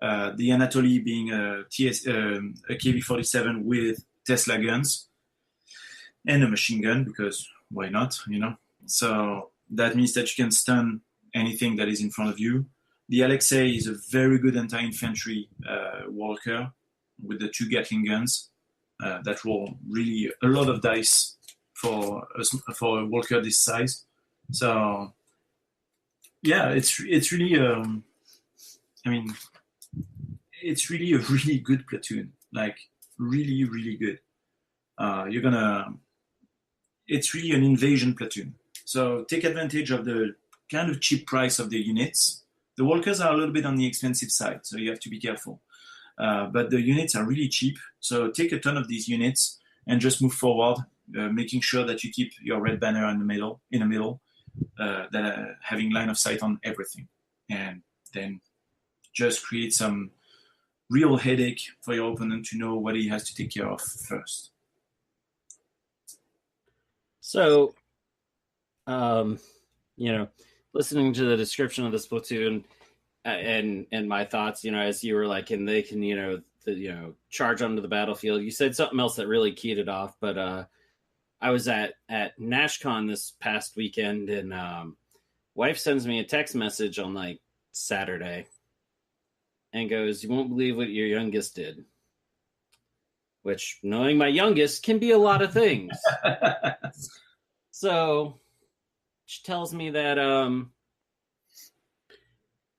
The Anatoly being a KV-47 with Tesla guns and a machine gun, because why not, you know? So that means that you can stun anything that is in front of you. The Alexei is a very good anti-infantry walker with the 2 Gatling guns that roll really a lot of dice for a walker this size. So yeah, it's really it's really a really good platoon, like really, really good. It's really an invasion platoon. So take advantage of the kind of cheap price of the units. The walkers are a little bit on the expensive side, so you have to be careful. But the units are really cheap. So take a ton of these units and just move forward, making sure that you keep your red banner in the middle, having line of sight on everything. And then just create some real headache for your opponent to know what he has to take care of first. So, listening to the description of this platoon and my thoughts, as you were like, and they can, charge onto the battlefield. You said something else that really keyed it off, but I was at NashCon this past weekend, and wife sends me a text message on like Saturday and goes, "You won't believe what your youngest did." Which, knowing my youngest, can be a lot of things. So she tells me that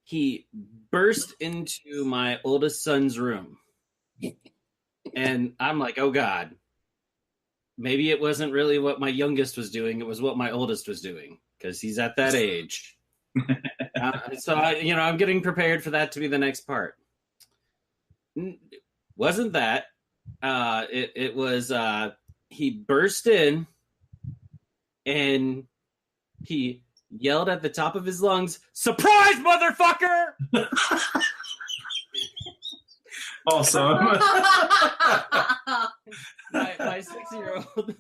he burst into my oldest son's room. And I'm like, oh God, maybe it wasn't really what my youngest was doing. It was what my oldest was doing, because he's at that age. So I'm getting prepared for that to be the next part. Wasn't that? It was he burst in and he yelled at the top of his lungs, "Surprise, motherfucker!" Awesome. My 6-year-old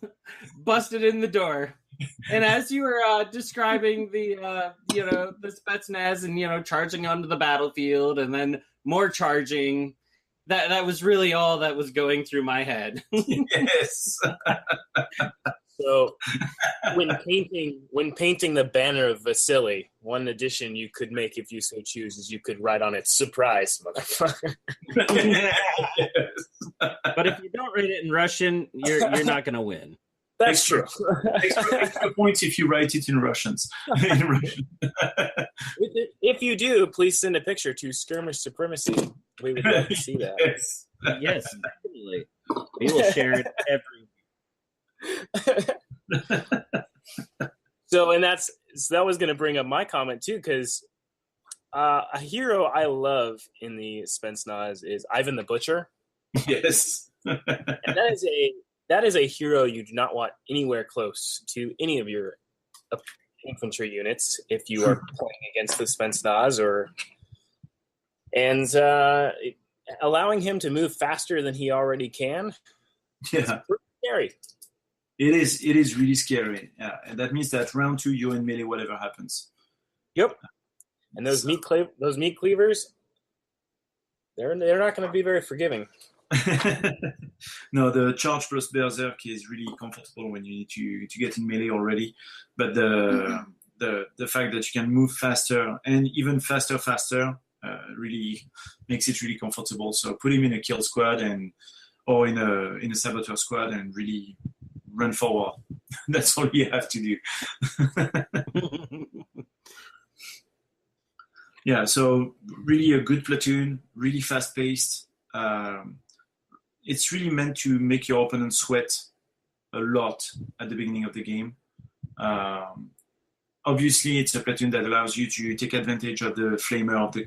busted in the door, and as you were describing the the Spetsnaz and charging onto the battlefield and then more charging, that was really all that was going through my head. Yes. So when painting the banner of Vasily, one addition you could make if you so choose is you could write on it "Surprise, motherfucker." But if you don't read it in Russian, you're not going to win. That's true. Extra points if you write it in Russians. In Russian. If you do, please send a picture to Skirmish Supremacy. We would love to see that. Yes. Yes, definitely. We will share it every. So that was going to bring up my comment too, because a hero I love in the Spetsnaz is Ivan the Butcher. Yes. And that is a hero you do not want anywhere close to any of your infantry units if you are playing against the Spetsnaz, and allowing him to move faster than he already can. Yeah. Pretty scary. It is really scary. Yeah. And that means that round 2 you're in melee whatever happens. Yep. And those meat cleavers, they're not going to be very forgiving. No, the charge plus berserk is really comfortable when you need to get in melee already. But the fact that you can move faster and even faster really makes it really comfortable. So put him in a kill squad or in a saboteur squad and really run forward. That's all you have to do. Yeah, so really a good platoon, really fast paced. It's really meant to make your opponent sweat a lot at the beginning of the game. Obviously, it's a platoon that allows you to take advantage of the flamer of the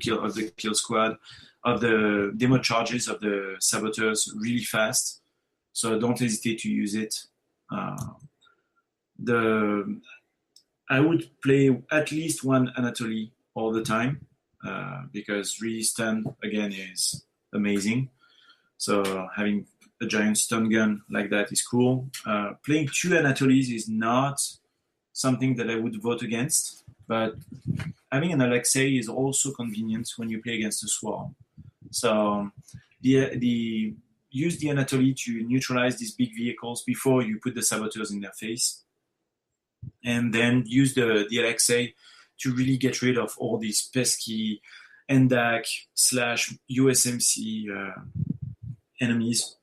kill squad, of the demo charges of the saboteurs really fast. So don't hesitate to use it. I would play at least one Anatoly all the time because really stun again is amazing. So having a giant stun gun like that is cool. Playing 2 Anatolys is not something that I would vote against, but having an Alexei is also convenient when you play against a swarm. So use the Anatoly to neutralize these big vehicles before you put the saboteurs in their face, and then use the Alexei to really get rid of all these pesky NDAC/USMC enemies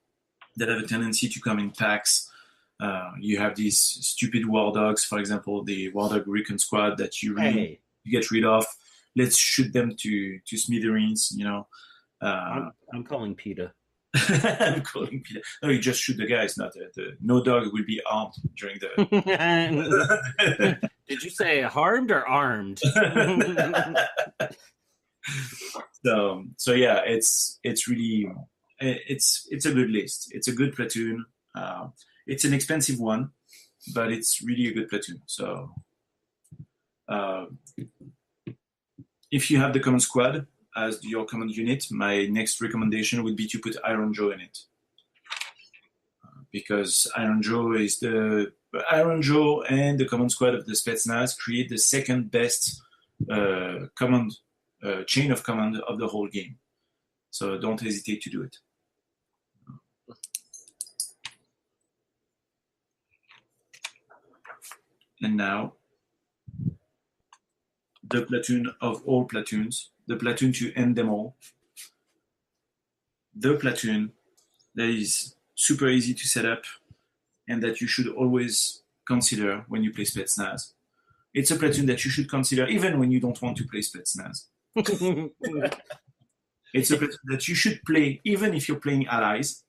that have a tendency to come in packs. You have these stupid war dogs, for example, the war dog recon squad that you really get rid of. Let's shoot them to smithereens, I'm calling PETA. I'm calling PETA. No, you just shoot the guys, not no dog will be armed during the... Did you say harmed or armed? So yeah, it's really... It's a good list. It's a good platoon. It's an expensive one, but it's really a good platoon. So if you have the command squad as your command unit, my next recommendation would be to put Iron Joe in it. Because Iron Joe and the command squad of the Spetsnaz create the second best chain of command of the whole game. So don't hesitate to do it. And now, the platoon of all platoons, the platoon to end them all. The platoon that is super easy to set up and that you should always consider when you play Spetsnaz. It's a platoon that you should consider even when you don't want to play Spetsnaz. It's a platoon that you should play even if you're playing allies,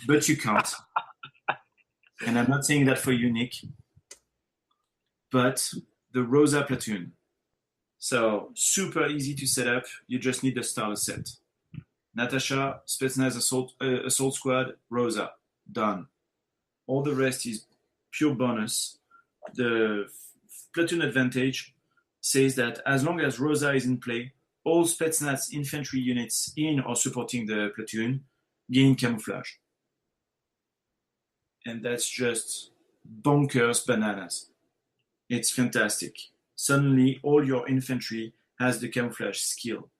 but you can't. And I'm not saying that for you, Nick. But the Rosa platoon. So super easy to set up. You just need the starter set. Natasha, Spetsnaz assault squad, Rosa, done. All the rest is pure bonus. The platoon advantage says that as long as Rosa is in play, all Spetsnaz infantry units in or supporting the platoon gain camouflage. And that's just bonkers bananas. It's fantastic. Suddenly, all your infantry has the camouflage skill.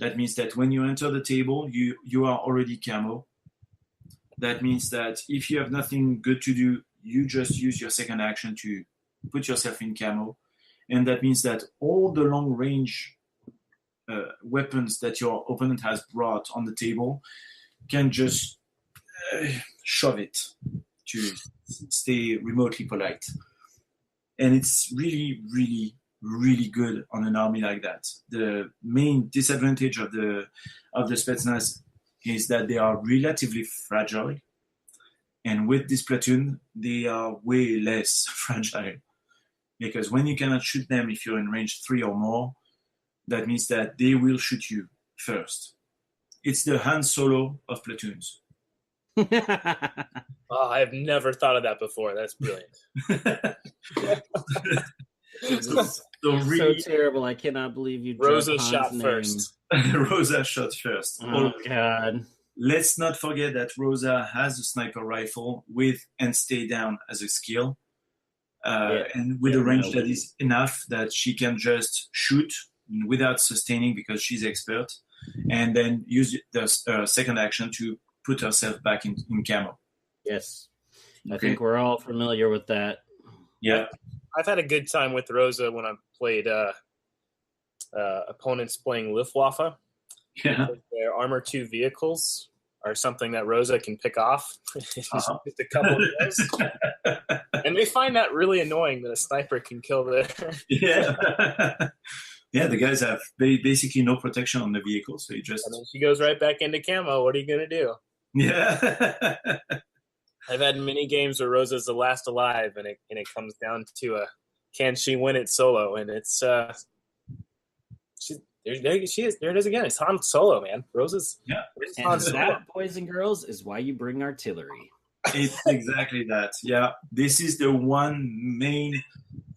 That means that when you enter the table, you are already camo. That means that if you have nothing good to do, you just use your second action to put yourself in camo. And that means that all the long range weapons that your opponent has brought on the table can just shove it to stay remotely polite. And it's really, really, really good on an army like that. The main disadvantage of the Spetsnaz is that they are relatively fragile. And with this platoon, they are way less fragile. Because when you cannot shoot them if you're in range 3 or more, that means that they will shoot you first. It's the Han Solo of platoons. Oh, I have never thought of that before. That's brilliant. So really, so terrible. I cannot believe you. Rosa shot first. Rosa shot first. Oh God. Let's not forget that Rosa has a sniper rifle with and stay down as a skill. And with a range that is enough that she can just shoot without sustaining because she's expert, and then use the second action to put herself back in camo. Yes. I think we're all familiar with that. Yeah. I've had a good time with Rosa when I've played opponents playing Luftwaffe. Yeah. Their Armor 2 vehicles are something that Rosa can pick off. Just a couple of those. And they find that really annoying that a sniper can kill their... Yeah. Yeah, the guys have basically no protection on the vehicle, so you just... And then she goes right back into camo. What are you going to do? Yeah. I've had many games where Rosa's the last alive, and it comes down to can she win it solo? And it's there she is. There it is again. It's Han Solo, man. Rosa's And Han Solo. that, boys and girls, is why you bring artillery. It's exactly that. Yeah, this is the one main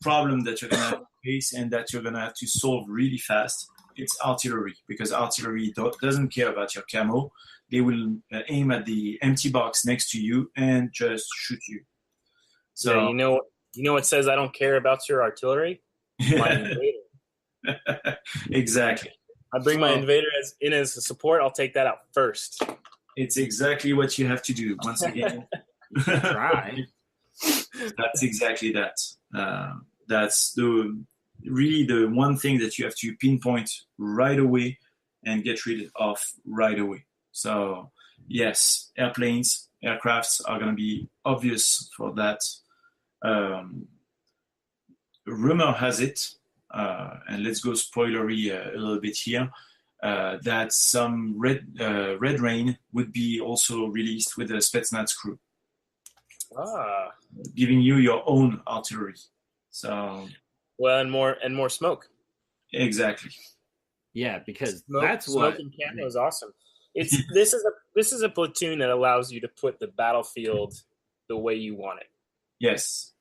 problem that you're gonna face and that you're gonna have to solve really fast. It's artillery, because artillery doesn't care about your camo. They will aim at the empty box next to you and just shoot you. So yeah, you know what says I don't care about your artillery? My invader. Exactly. I bring my invader in as a support. I'll take that out first. It's exactly what you have to do. Once again, Try. That's exactly that. That's really the one thing that you have to pinpoint right away and get rid of right away. So yes, airplanes, aircrafts are going to be obvious for that. Rumor has it, and let's go spoilery a little bit here, that some Red Rain would be also released with the Spetsnaz crew, giving you your own artillery. So well, and more smoke. Exactly. Yeah, because Smoke that's what. and camo is awesome. This is a platoon that allows you to put the battlefield the way you want it. Yes.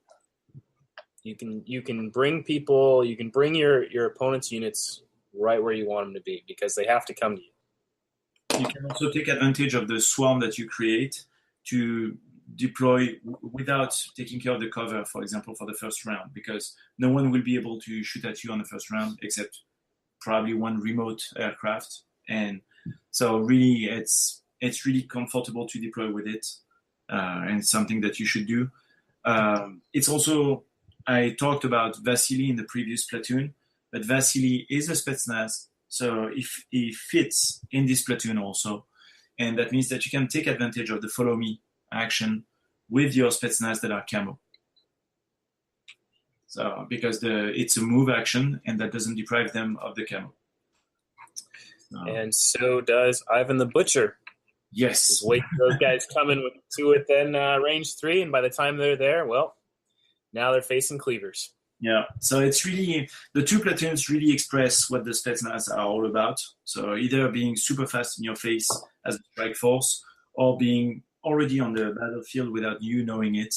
You can bring people. You can bring your opponent's units right where you want them to be because they have to come to you. You can also take advantage of the swarm that you create to deploy without taking care of the cover, for example, for the first round, because no one will be able to shoot at you on the first round except probably one remote aircraft. And so really it's really comfortable to deploy with it, and something that you should do. It's also, I talked about Vasily in the previous platoon, but Vasily is a Spetsnaz, so he fits in this platoon also. And that means that you can take advantage of the follow me action with your Spetsnaz that are camo. So because it's a move action and that doesn't deprive them of the camo. And so does Ivan the Butcher. Yes. Just wait for those guys coming to within range 3, and by the time they're there, well, now they're facing cleavers. Yeah, so it's really, the two platoons really express what the Spetsnaz are all about. So either being super fast in your face as a strike force, or being already on the battlefield without you knowing it,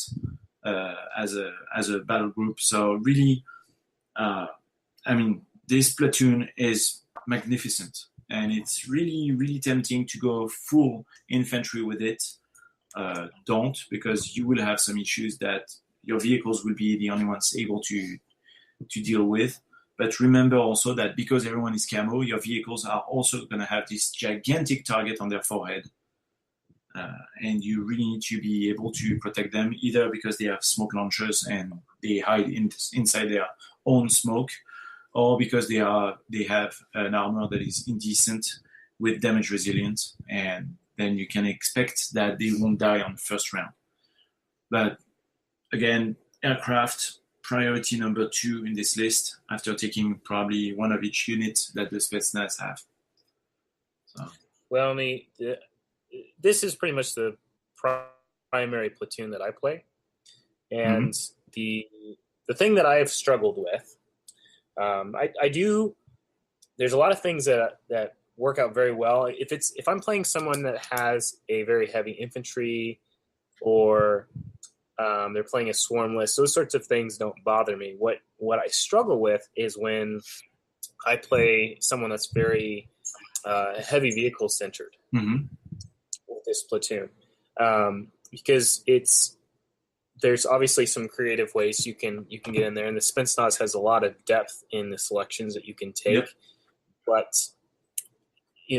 as a battle group. So really, this platoon is magnificent, and it's really, really tempting to go full infantry with it. Don't, because you will have some issues that your vehicles will be the only ones able to deal with. But remember also that because everyone is camo, your vehicles are also going to have this gigantic target on their forehead. And you really need to be able to protect them, either because they have smoke launchers and they hide inside their own smoke, or because they have an armor that is indecent with damage resilience, and then you can expect that they won't die on the first round. But again, aircraft, priority number 2 in this list, after taking probably one of each unit that the Spetsnaz have. So. Well, this is pretty much the primary platoon that I play, and the thing that I have struggled with, I do. There's a lot of things that work out very well. If I'm playing someone that has a very heavy infantry, or they're playing a swarm list, those sorts of things don't bother me. What I struggle with is when I play someone that's very heavy vehicle centered. With this platoon, because there's obviously some creative ways you can get in there, and the Spetsnaz has a lot of depth in the selections that you can take. Yep. But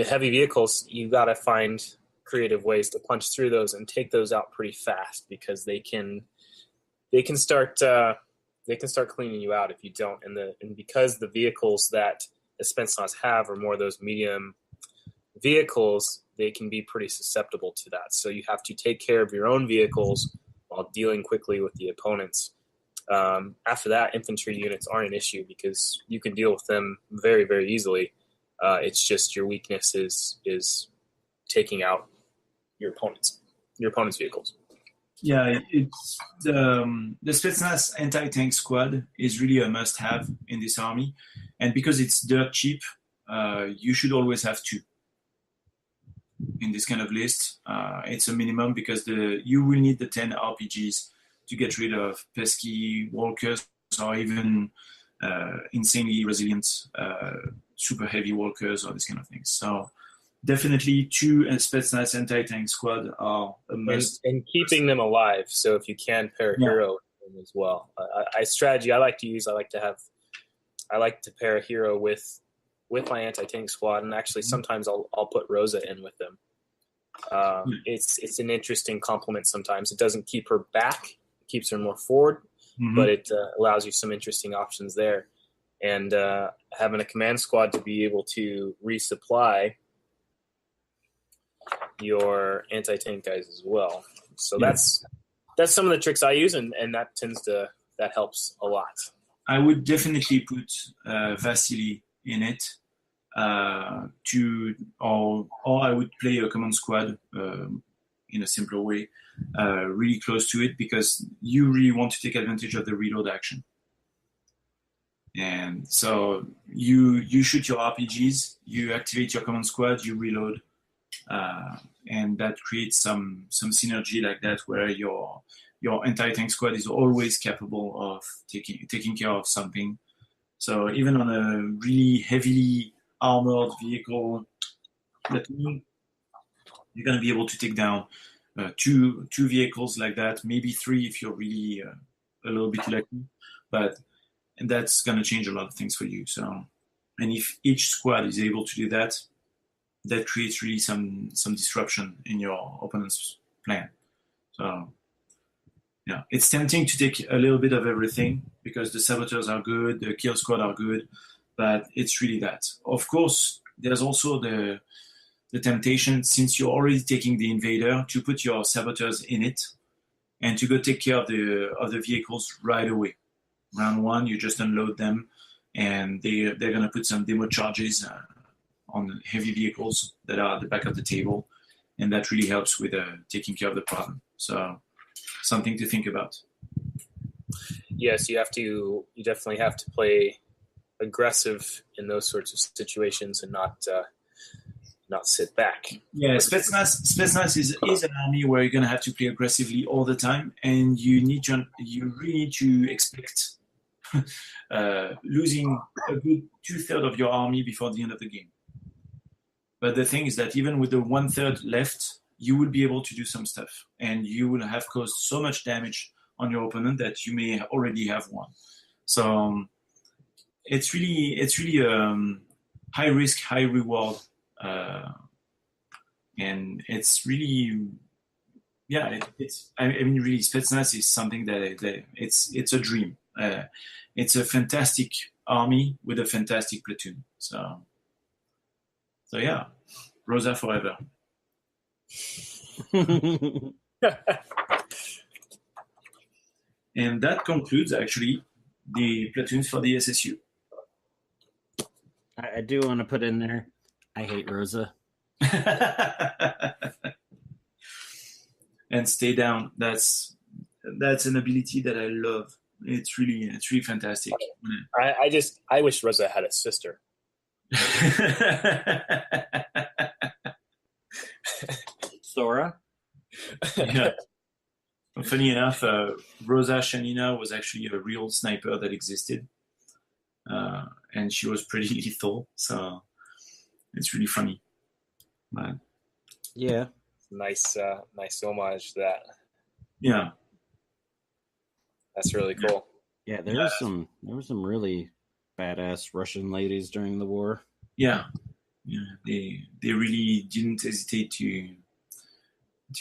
heavy vehicles, you got to find creative ways to punch through those and take those out pretty fast, because they can start cleaning you out if you don't. And because the vehicles that the Spetsnaz have are more those medium vehicles, they can be pretty susceptible to that. So you have to take care of your own vehicles while dealing quickly with the opponents. After that, infantry units aren't an issue because you can deal with them very, very easily. It's just your weakness is taking out your opponent's vehicles. Yeah, it's the Spetsnaz anti-tank squad is really a must-have in this army, and because it's dirt cheap, you should always have 2. In this kind of list, it's a minimum, because you will need the 10 RPGs to get rid of pesky walkers, or even insanely resilient super heavy walkers, or this kind of things. So definitely 2 Spetsnaz anti-tank squad are a must. And keeping them alive. So if you can pair a hero with them as well. Strategy I like to use. I like to pair a hero with my anti-tank squad, and actually sometimes I'll put Rosa in with them. It's an interesting complement sometimes. It doesn't keep her back, it keeps her more forward, but it allows you some interesting options there. And having a command squad to be able to resupply your anti-tank guys as well. So that's some of the tricks I use, and that helps a lot. I would definitely put Vasily in it. Or I would play a command squad in a simpler way, really close to it, because you really want to take advantage of the reload action. And so you shoot your RPGs, you activate your command squad, you reload, and that creates some synergy like that, where your anti-tank squad is always capable of taking care of something. So even on a really heavily armored vehicle platoon, you're going to be able to take down two vehicles like that, maybe 3 if you're really a little bit lucky, and that's going to change a lot of things for you. So, and if each squad is able to do that, that creates really some disruption in your opponent's plan. So yeah, it's tempting to take a little bit of everything, because the saboteurs are good, the kill squad are good, but it's really that. Of course, there's also the temptation, since you're already taking the invader, to put your saboteurs in it and to go take care of the vehicles right away. Round 1, you just unload them, and they're going to put some demo charges on heavy vehicles that are at the back of the table, and that really helps with taking care of the problem. So something to think about. Yes, you definitely have to play aggressive in those sorts of situations and not sit back. Yeah, Spetsnaz is an army where you're going to have to play aggressively all the time, and you really need to expect losing a good 2/3 of your army before the end of the game. But the thing is that even with the 1/3 left, you will be able to do some stuff, and you will have caused so much damage on your opponent that you may already have won. So it's really high risk, high reward, and it's really, really Spetsnaz is something that it's a dream. It's a fantastic army with a fantastic platoon. So yeah, Rosa forever. And that concludes actually the platoons for the SSU. I do want to put in there, I hate Rosa. And stay down. That's an ability that I love. It's really fantastic. I wish Rosa had a sister. Sora? Yeah. Funny enough, Rosa Shanina was actually a real sniper that existed. And she was pretty lethal, so it's really funny. But, yeah. Nice homage to that. Yeah. That's really cool. Yeah, there were some really badass Russian ladies during the war. Yeah. They really didn't hesitate to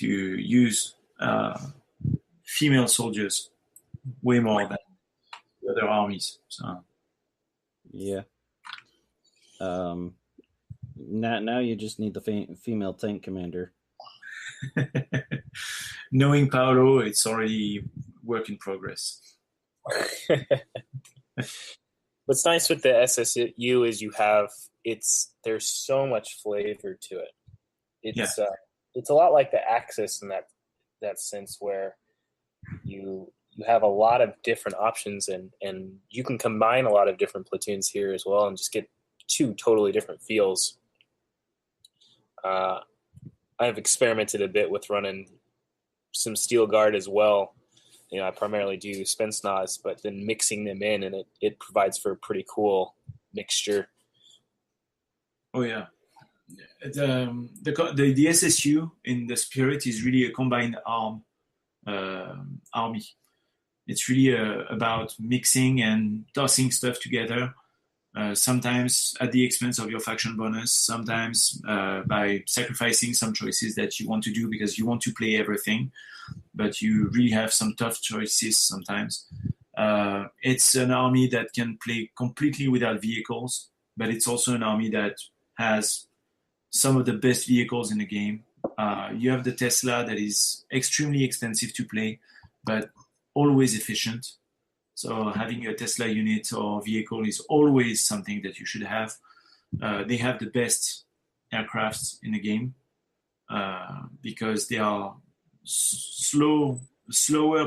use female soldiers way more than the other armies. So yeah. Now you just need the female tank commander. Knowing Paolo, it's already work in progress. What's nice with the SSU is there's so much flavor to it. It's a lot like the Axis in that sense, where you have a lot of different options and you can combine a lot of different platoons here as well and just get two totally different feels. I've experimented a bit with running some Steel Guard as well. I primarily do Spetsnaz, but then mixing them in, and it provides for a pretty cool mixture. Oh yeah, the SSU in the spirit is really a combined army. It's really about mixing and tossing stuff together. Sometimes at the expense of your faction bonus, sometimes by sacrificing some choices that you want to do because you want to play everything, but you really have some tough choices sometimes. It's an army that can play completely without vehicles, but it's also an army that has some of the best vehicles in the game. You have the Tesla that is extremely expensive to play, but always efficient. So having a Tesla unit or vehicle is always something that you should have. They have the best aircrafts in the game because they are slower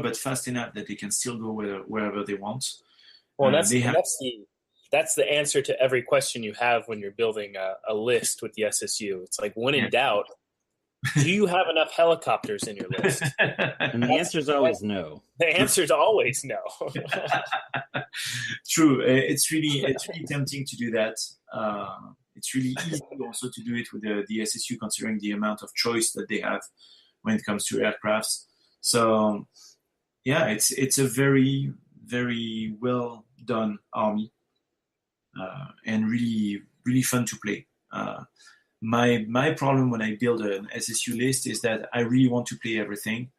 but fast enough that they can still go wherever they want. Well, that's the answer to every question you have when you're building a list with the SSU. It's like, when in doubt, do you have enough helicopters in your list? And the answer is always no. The answer is always no. True. It's really tempting to do that. It's really easy also to do it with the SSU, considering the amount of choice that they have when it comes to aircrafts. So, yeah, it's a very, very well done army, and really, really fun to play. My problem when I build an SSU list is that I really want to play everything,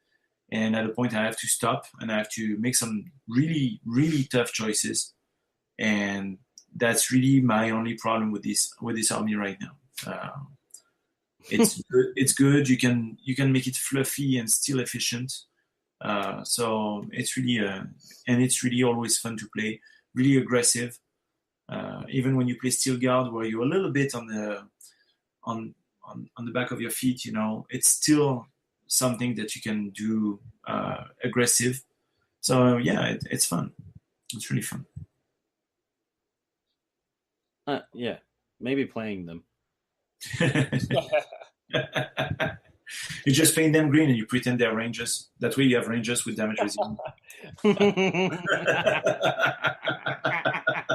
and at a point I have to stop and I have to make some really, really tough choices, and that's really my only problem with this army right now. It's good. You can make it fluffy and still efficient. So it's really and it's really always fun to play. Really aggressive. Even when you play Steel Guard, where you're a little bit on the back of your feet, it's still something that you can do aggressive. So yeah, it's fun. It's really fun. Yeah, maybe playing them. You just paint them green and you pretend they're rangers. That way you have rangers with damage resistance.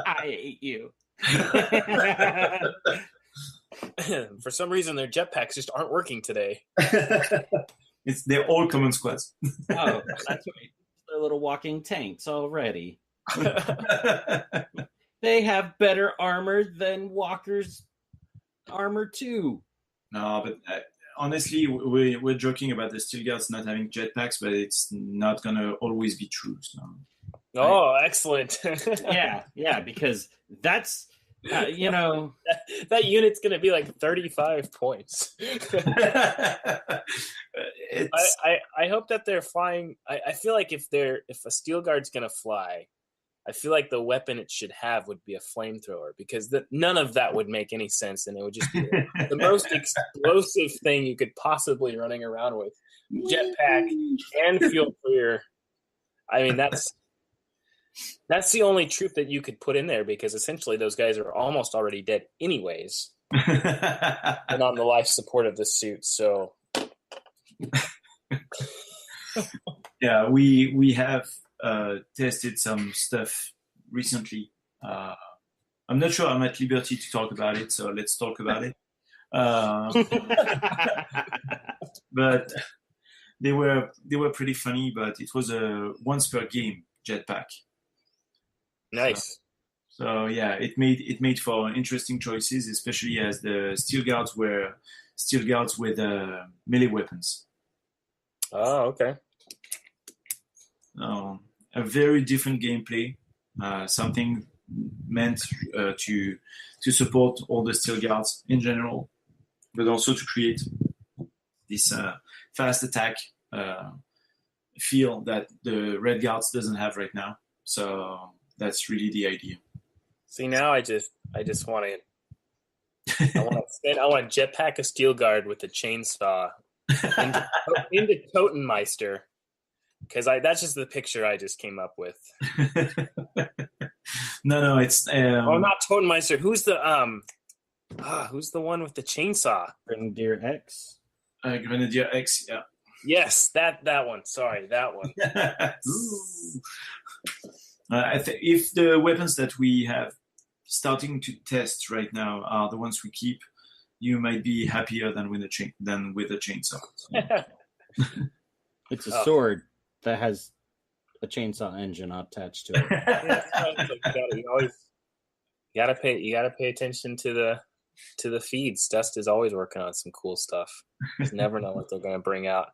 I hate you. For some reason, their jetpacks just aren't working today. They're all common squads. Oh, that's right. They're little walking tanks already. They have better armor than Walker's armor too. No, but honestly, we're joking about the Steel Guards not having jetpacks, but it's not gonna always be true. So. Oh, excellent! Yeah, because that's that unit's gonna be like 35 points. I hope that they're flying. I feel like if a Steel Guard's gonna fly, I feel like the weapon it should have would be a flamethrower, because none of that would make any sense, and it would just be the most explosive thing you could possibly running around with. Jetpack and fuel clear. I mean, that's the only troop that you could put in there, because essentially those guys are almost already dead anyways, and on the life support of the suit. So, yeah, we have tested some stuff recently. I'm not sure I'm at liberty to talk about it, so let's talk about it. But they were pretty funny. But it was a once per game jetpack. Nice. So yeah, it made for interesting choices, especially as the Steel Guards were Steel Guards with melee weapons. Oh, okay. A very different gameplay, something meant to support all the Steel Guards in general, but also to create this fast attack feel that the Red Guards doesn't have right now. So that's really the idea. See, now I just want to. I want to jetpack a Steel Guard with a chainsaw into Totenmeister. Because that's just the picture I just came up with. No, it's not Totenmeister. Who's the one with the chainsaw? Grenadier X. Grenadier X, yeah. Yes, that one. Sorry, that one. If the weapons that we have starting to test right now are the ones we keep, you might be happier than with a chainsaw. So. It's a sword that has a chainsaw engine attached to it. You gotta pay attention to the feeds. Dust is always working on some cool stuff. You never know what they're gonna bring out.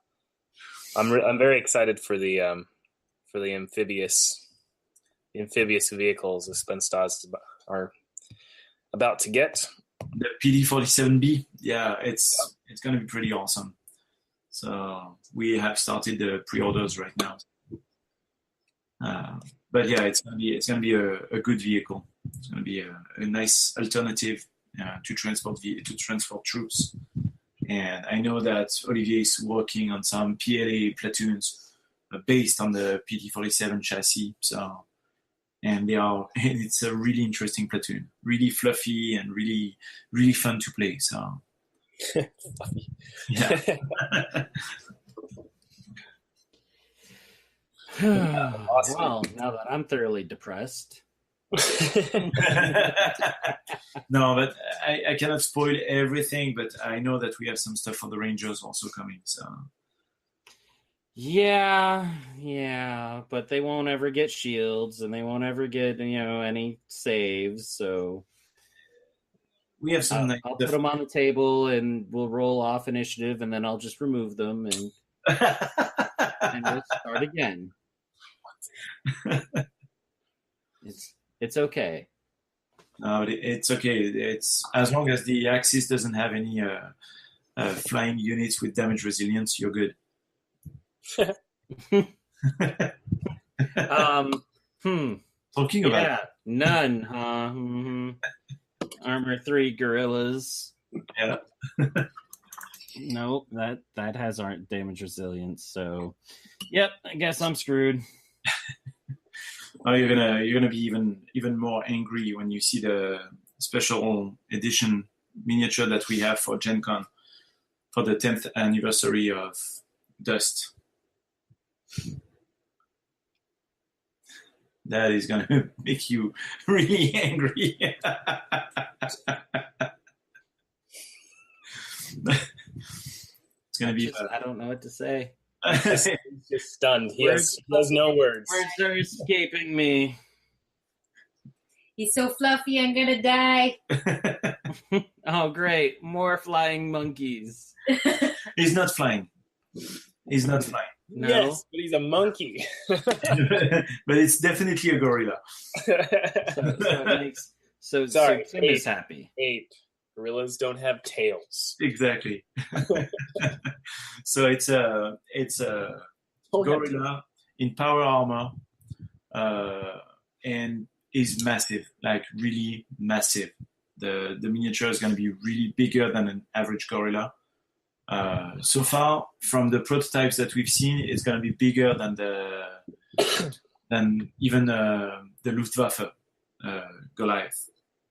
I'm very excited for the amphibious vehicles the Spenstars are about to get. The PD-47B, yeah, it's gonna be pretty awesome. So we have started the pre-orders right now. But yeah, it's gonna be a good vehicle. It's gonna be a nice alternative to transport troops. And I know that Olivier is working on some PLA platoons based on the PD-47 chassis. So, and it's a really interesting platoon, really fluffy and really, really fun to play. So. Yeah. Awesome. Well, now that I'm thoroughly depressed. No, but I cannot spoil everything, but I know that we have some stuff for the Rangers also coming. So Yeah, but they won't ever get shields, and they won't ever get any saves. So we have some. I'll put them on the table, and we'll roll off initiative, and then I'll just remove them, and we'll start again. It's okay. No, it's okay. It's as long as the Axis doesn't have any flying units with damage resilience, you're good. Talking about none, huh? Mm-hmm. Armor 3 guerrillas. Yeah. Nope, that has damage resilience. So, yep, I guess I'm screwed. Oh, you're gonna be even more angry when you see the special edition miniature that we have for Gen Con. for the 10th anniversary of Dust. That is going to make you really angry. It's going to be. I don't know what to say. He's just stunned. He has no words. Words are escaping me. He's so fluffy, I'm gonna die. Oh, great. More flying monkeys. He's not flying. He's not flying. No. Yes, but he's a monkey. But it's definitely a gorilla. So Sorry, Tim is happy. Ape. Gorillas don't have tails. Exactly. So it's a gorilla in power armor, and is massive, like really massive. The miniature is going to be really bigger than an average gorilla. So far, from the prototypes that we've seen, it's going to be bigger than even the Luftwaffe Goliath.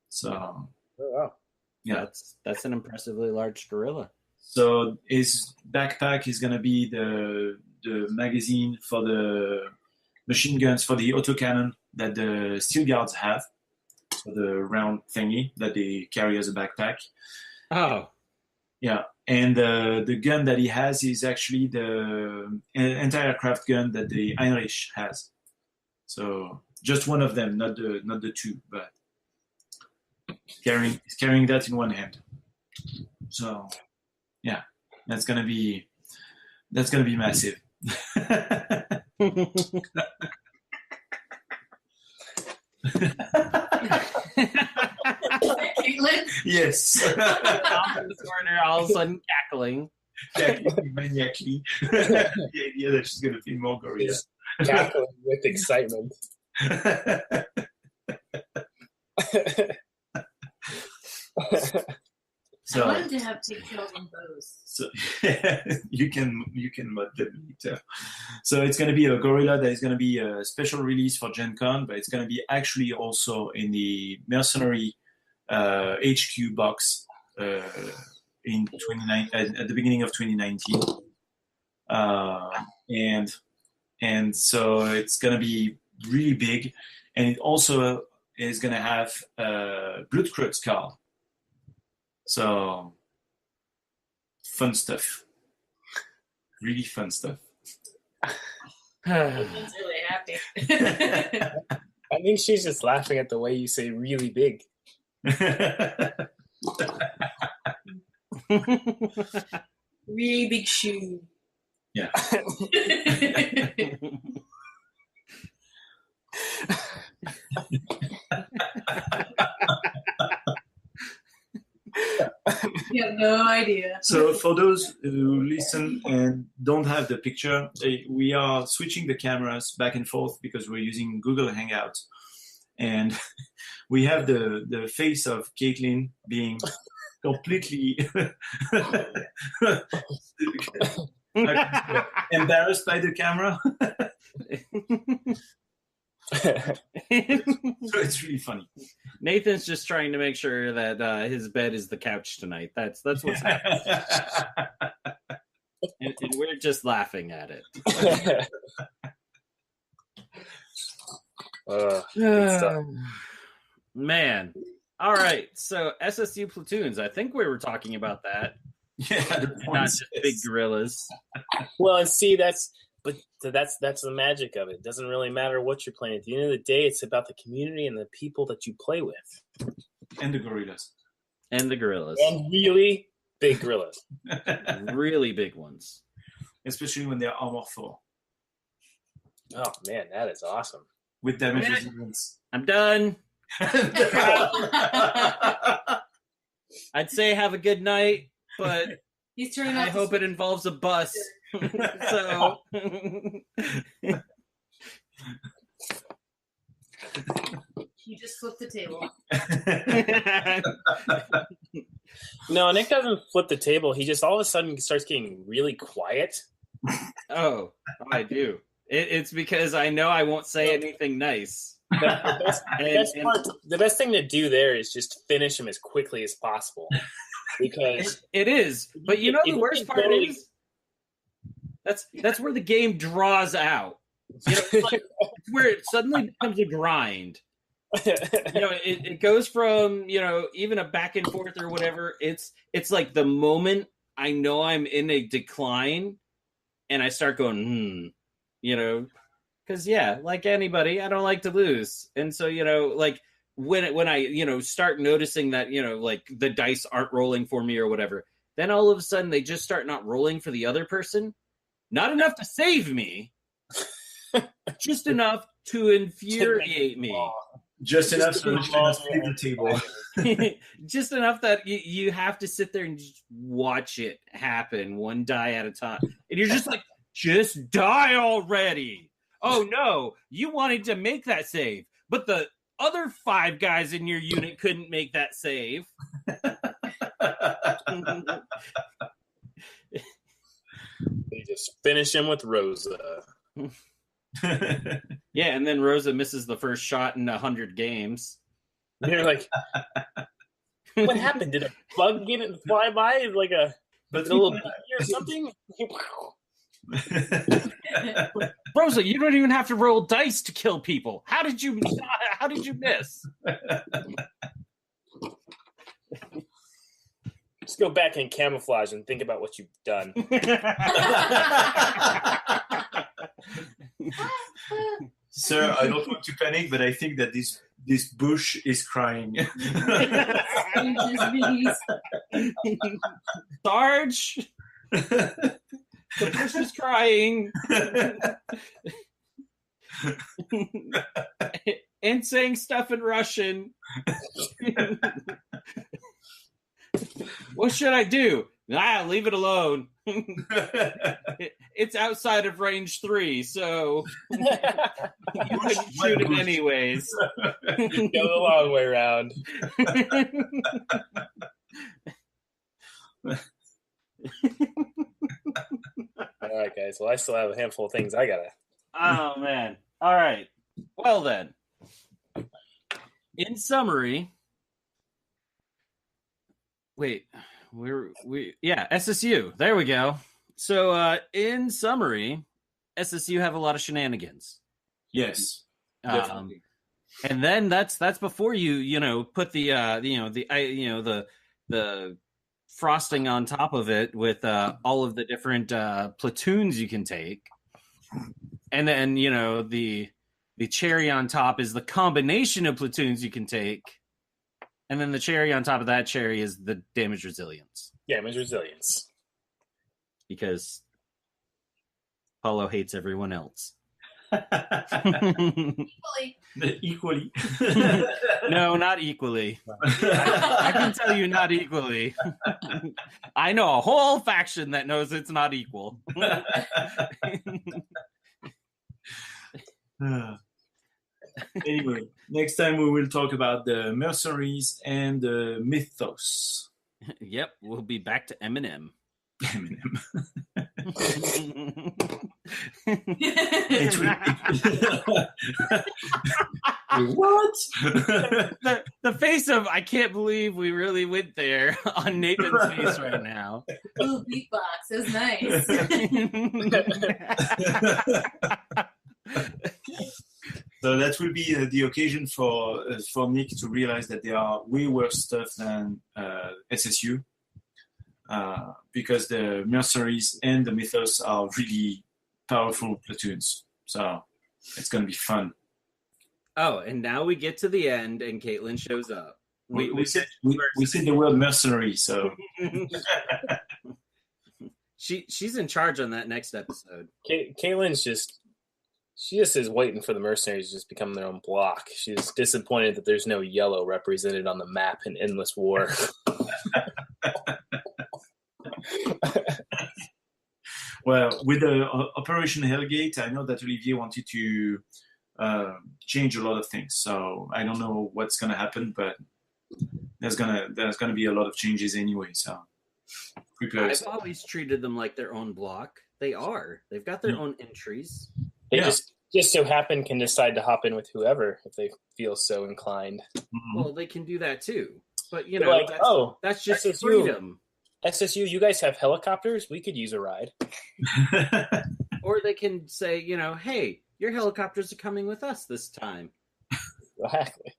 So, Oh, wow. yeah. That's an impressively large gorilla. So his backpack is going to be the magazine for the machine guns, for the autocannon that the Steel Guards have. So the round thingy that they carry as a backpack. Oh. Yeah. And the gun that he has is actually the anti-aircraft gun that the Heinrich has. So just one of them, not the two, but he's carrying that in one hand. So yeah, that's gonna be massive. Caitlin? Yes. Off in the corner, all of a sudden cackling. Maniacally. The idea that she's gonna be more gorilla. He's cackling with excitement. So I wanted to have pigtails and bows. So you can mod them later. So it's going to be a gorilla that is going to be a special release for Gen Con, but it's going to be actually also in the Mercenary HQ box in at the beginning of 2019, and so it's going to be really big, and it also is going to have Blutkreuz card. So, fun stuff. Really fun stuff. Caitlин's really happy. I think she's just laughing at the way you say really big. Really big shoe. Yeah. You have no idea. So for those who listen and don't have the picture, we are switching the cameras back and forth because we're using Google Hangouts. And we have the face of Caitlin being completely embarrassed by the camera. So it's really funny. Nathan's just trying to make sure that his bed is the couch tonight. That's what's happening. And we're just laughing at it. Good stuff. Man. All right. So SSU Platoons. I think we were talking about that. Yeah, Not just big gorillas. Well, and see, that's the magic of it. It doesn't really matter what you're playing. At the end of the day, it's about the community and the people that you play with. And the gorillas. And the gorillas. And really big gorillas. Really big ones. Especially when they're armor 4. Oh, man, that is awesome. With damage resistance. I'm done. I'd say have a good night, but He's turning I off. hope it involves a bus. So You just flipped the table. No, Nick doesn't flip the table. He just all of a sudden starts getting really quiet. oh, I do. It's because I know I won't say anything nice. The best thing to do there is just finish him as quickly as possible. because It is, but you know the worst part is that's where the game draws out. You know, it's where it suddenly becomes a grind. You know, it goes from, you know, even a back and forth or whatever. It's like the moment I know I'm in a decline, and I start going, you know, because like anybody, I don't like to lose, and so you know, like when I you know start noticing that you know like the dice aren't rolling for me or whatever, then all of a sudden they just start not rolling for the other person. Not enough to save me, just enough to infuriate me. Just enough so you cannot flip the table. Just enough that you have to sit there and just watch it happen one die at a time. And you're just like, just die already. Oh no, you wanted to make that save, but the other 5 guys in your unit couldn't make that save. they just finish him with Rosa. Yeah, and then Rosa misses the first shot in 100 games. And you're like, what happened? Did a bug get it and fly by like a little bee or something? Rosa, you don't even have to roll dice to kill people. How did you miss? Just go back and camouflage and think about what you've done. Sir, I don't want to panic, but I think that this bush is crying. Sarge, the bush is crying. And saying stuff in Russian. What should I do? Leave it alone. It's outside of range 3, so you couldn't shoot it anyways. Go the long way around. All right, guys. Well, I still have a handful of things I gotta. Oh man! All right. Well then, in summary, SSU. There we go. So, in summary, SSU have a lot of shenanigans. Yes. And then that's before you put the frosting on top of it with all of the different platoons you can take, and then the cherry on top is the combination of platoons you can take, and then the cherry on top of that cherry is the damage resilience. Damage resilience. Because Paulo hates everyone else. Equally. No, not equally. I can tell you not equally. I know a whole faction that knows it's not equal. Anyway, next time we will talk about the mercenaries and the mythos. Yep, we'll be back to Eminem. What? The face of I can't believe we really went there on Nathan's face right now. Ooh, beatbox is nice. So that will be the occasion for Nick to realize that there are way worse stuff than SSU. Because the mercenaries and the mythos are really powerful platoons. So it's going to be fun. Oh, and now we get to the end and Caitlin shows up. We said the word mercenary, so... She's in charge on that next episode. Caitlin's she just is waiting for the mercenaries to just become their own block. She's disappointed that there's no yellow represented on the map in Endless War. Well, with the Operation Hellgate, I know that Olivier wanted to change a lot of things. So I don't know what's going to happen, but there's gonna be a lot of changes anyway. So prepare. I've always treated them like their own block. They are. They've got their own entries. They just so happen can decide to hop in with whoever if they feel so inclined. Well, they can do that too. But you They're know, like, oh, that's just SSU. freedom. SSU, you guys have helicopters? We could use a ride. Or they can say, you know, hey, your helicopters are coming with us this time. Exactly.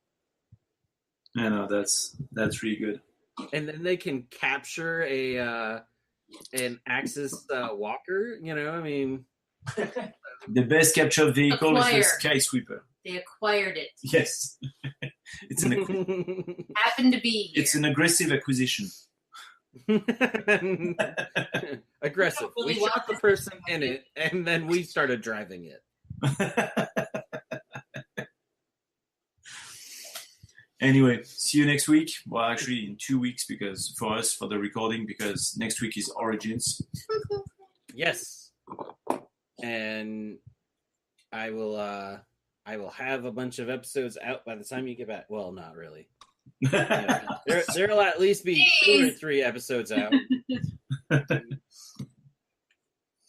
I know that's really good. And then they can capture an Axis walker. You know, I mean, The best capture vehicle Acquire. is the Sky Sweeper. They acquired it. Yes, it's an Happened to be here. it's an aggressive acquisition. aggressive. We shot the person in it, and then we started driving it. Anyway, see you next week. Well, actually, in 2 weeks, because for us, for the recording, because next week is Origins. Yes, and I will have a bunch of episodes out by the time you get back. Well, not really. There'll at least be 2 or 3 episodes out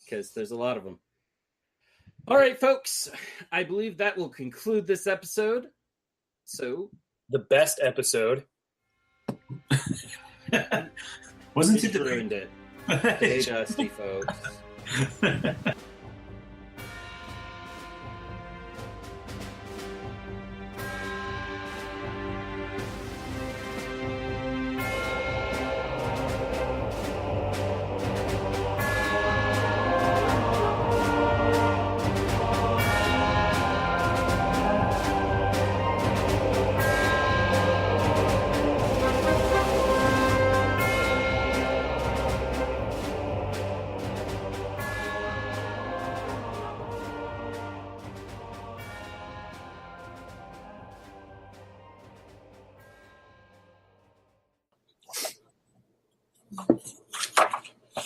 because there's a lot of them. All right, folks, I believe that will conclude this episode. So, The best episode. Wasn't we it the ruined it? Hey, Dusty, folks.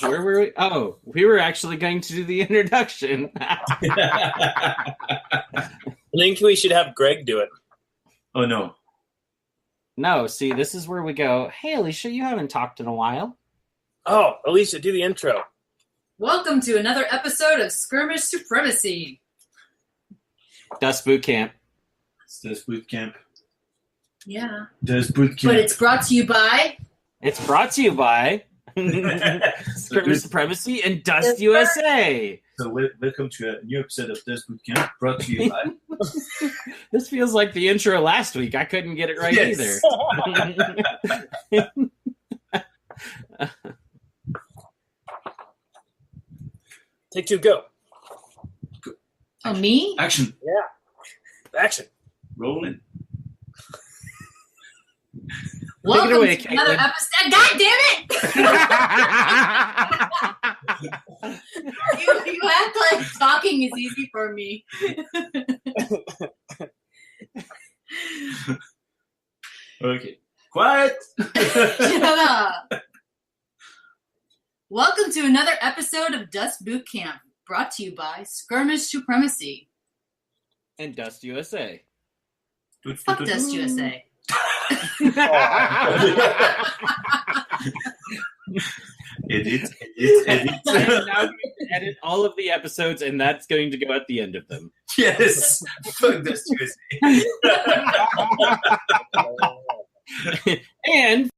Where were we? Oh, we were actually going to do the introduction. I think we should have Greg do it. Oh no. No, see, this is where we go, hey, Alicia, you haven't talked in a while. Oh, Alicia, do the intro. Welcome to another episode of Skirmish Supremacy. Dust Bootcamp. It's Dust Bootcamp. Yeah. Dust Bootcamp. But it's brought to you by... It's brought to you by Skirmish Supremacy and Dust USA. So welcome to a new episode of Dust Bootcamp, brought to you by... This feels like the intro last week. I couldn't get it right Yes. either. Take 2, go. Oh, me? Action. Action. Rolling. Welcome away, to another Caitlin. episode. God damn it! you act like talking is easy for me. Okay. Quiet. Shut up. Welcome to another episode of Dust Bootcamp, brought to you by Skirmish Supremacy. And Dust USA. Fuck Dust USA. Edit. I'm now going to edit all of the episodes, and that's going to go at the end of them. Yes. Fuck Dust USA. And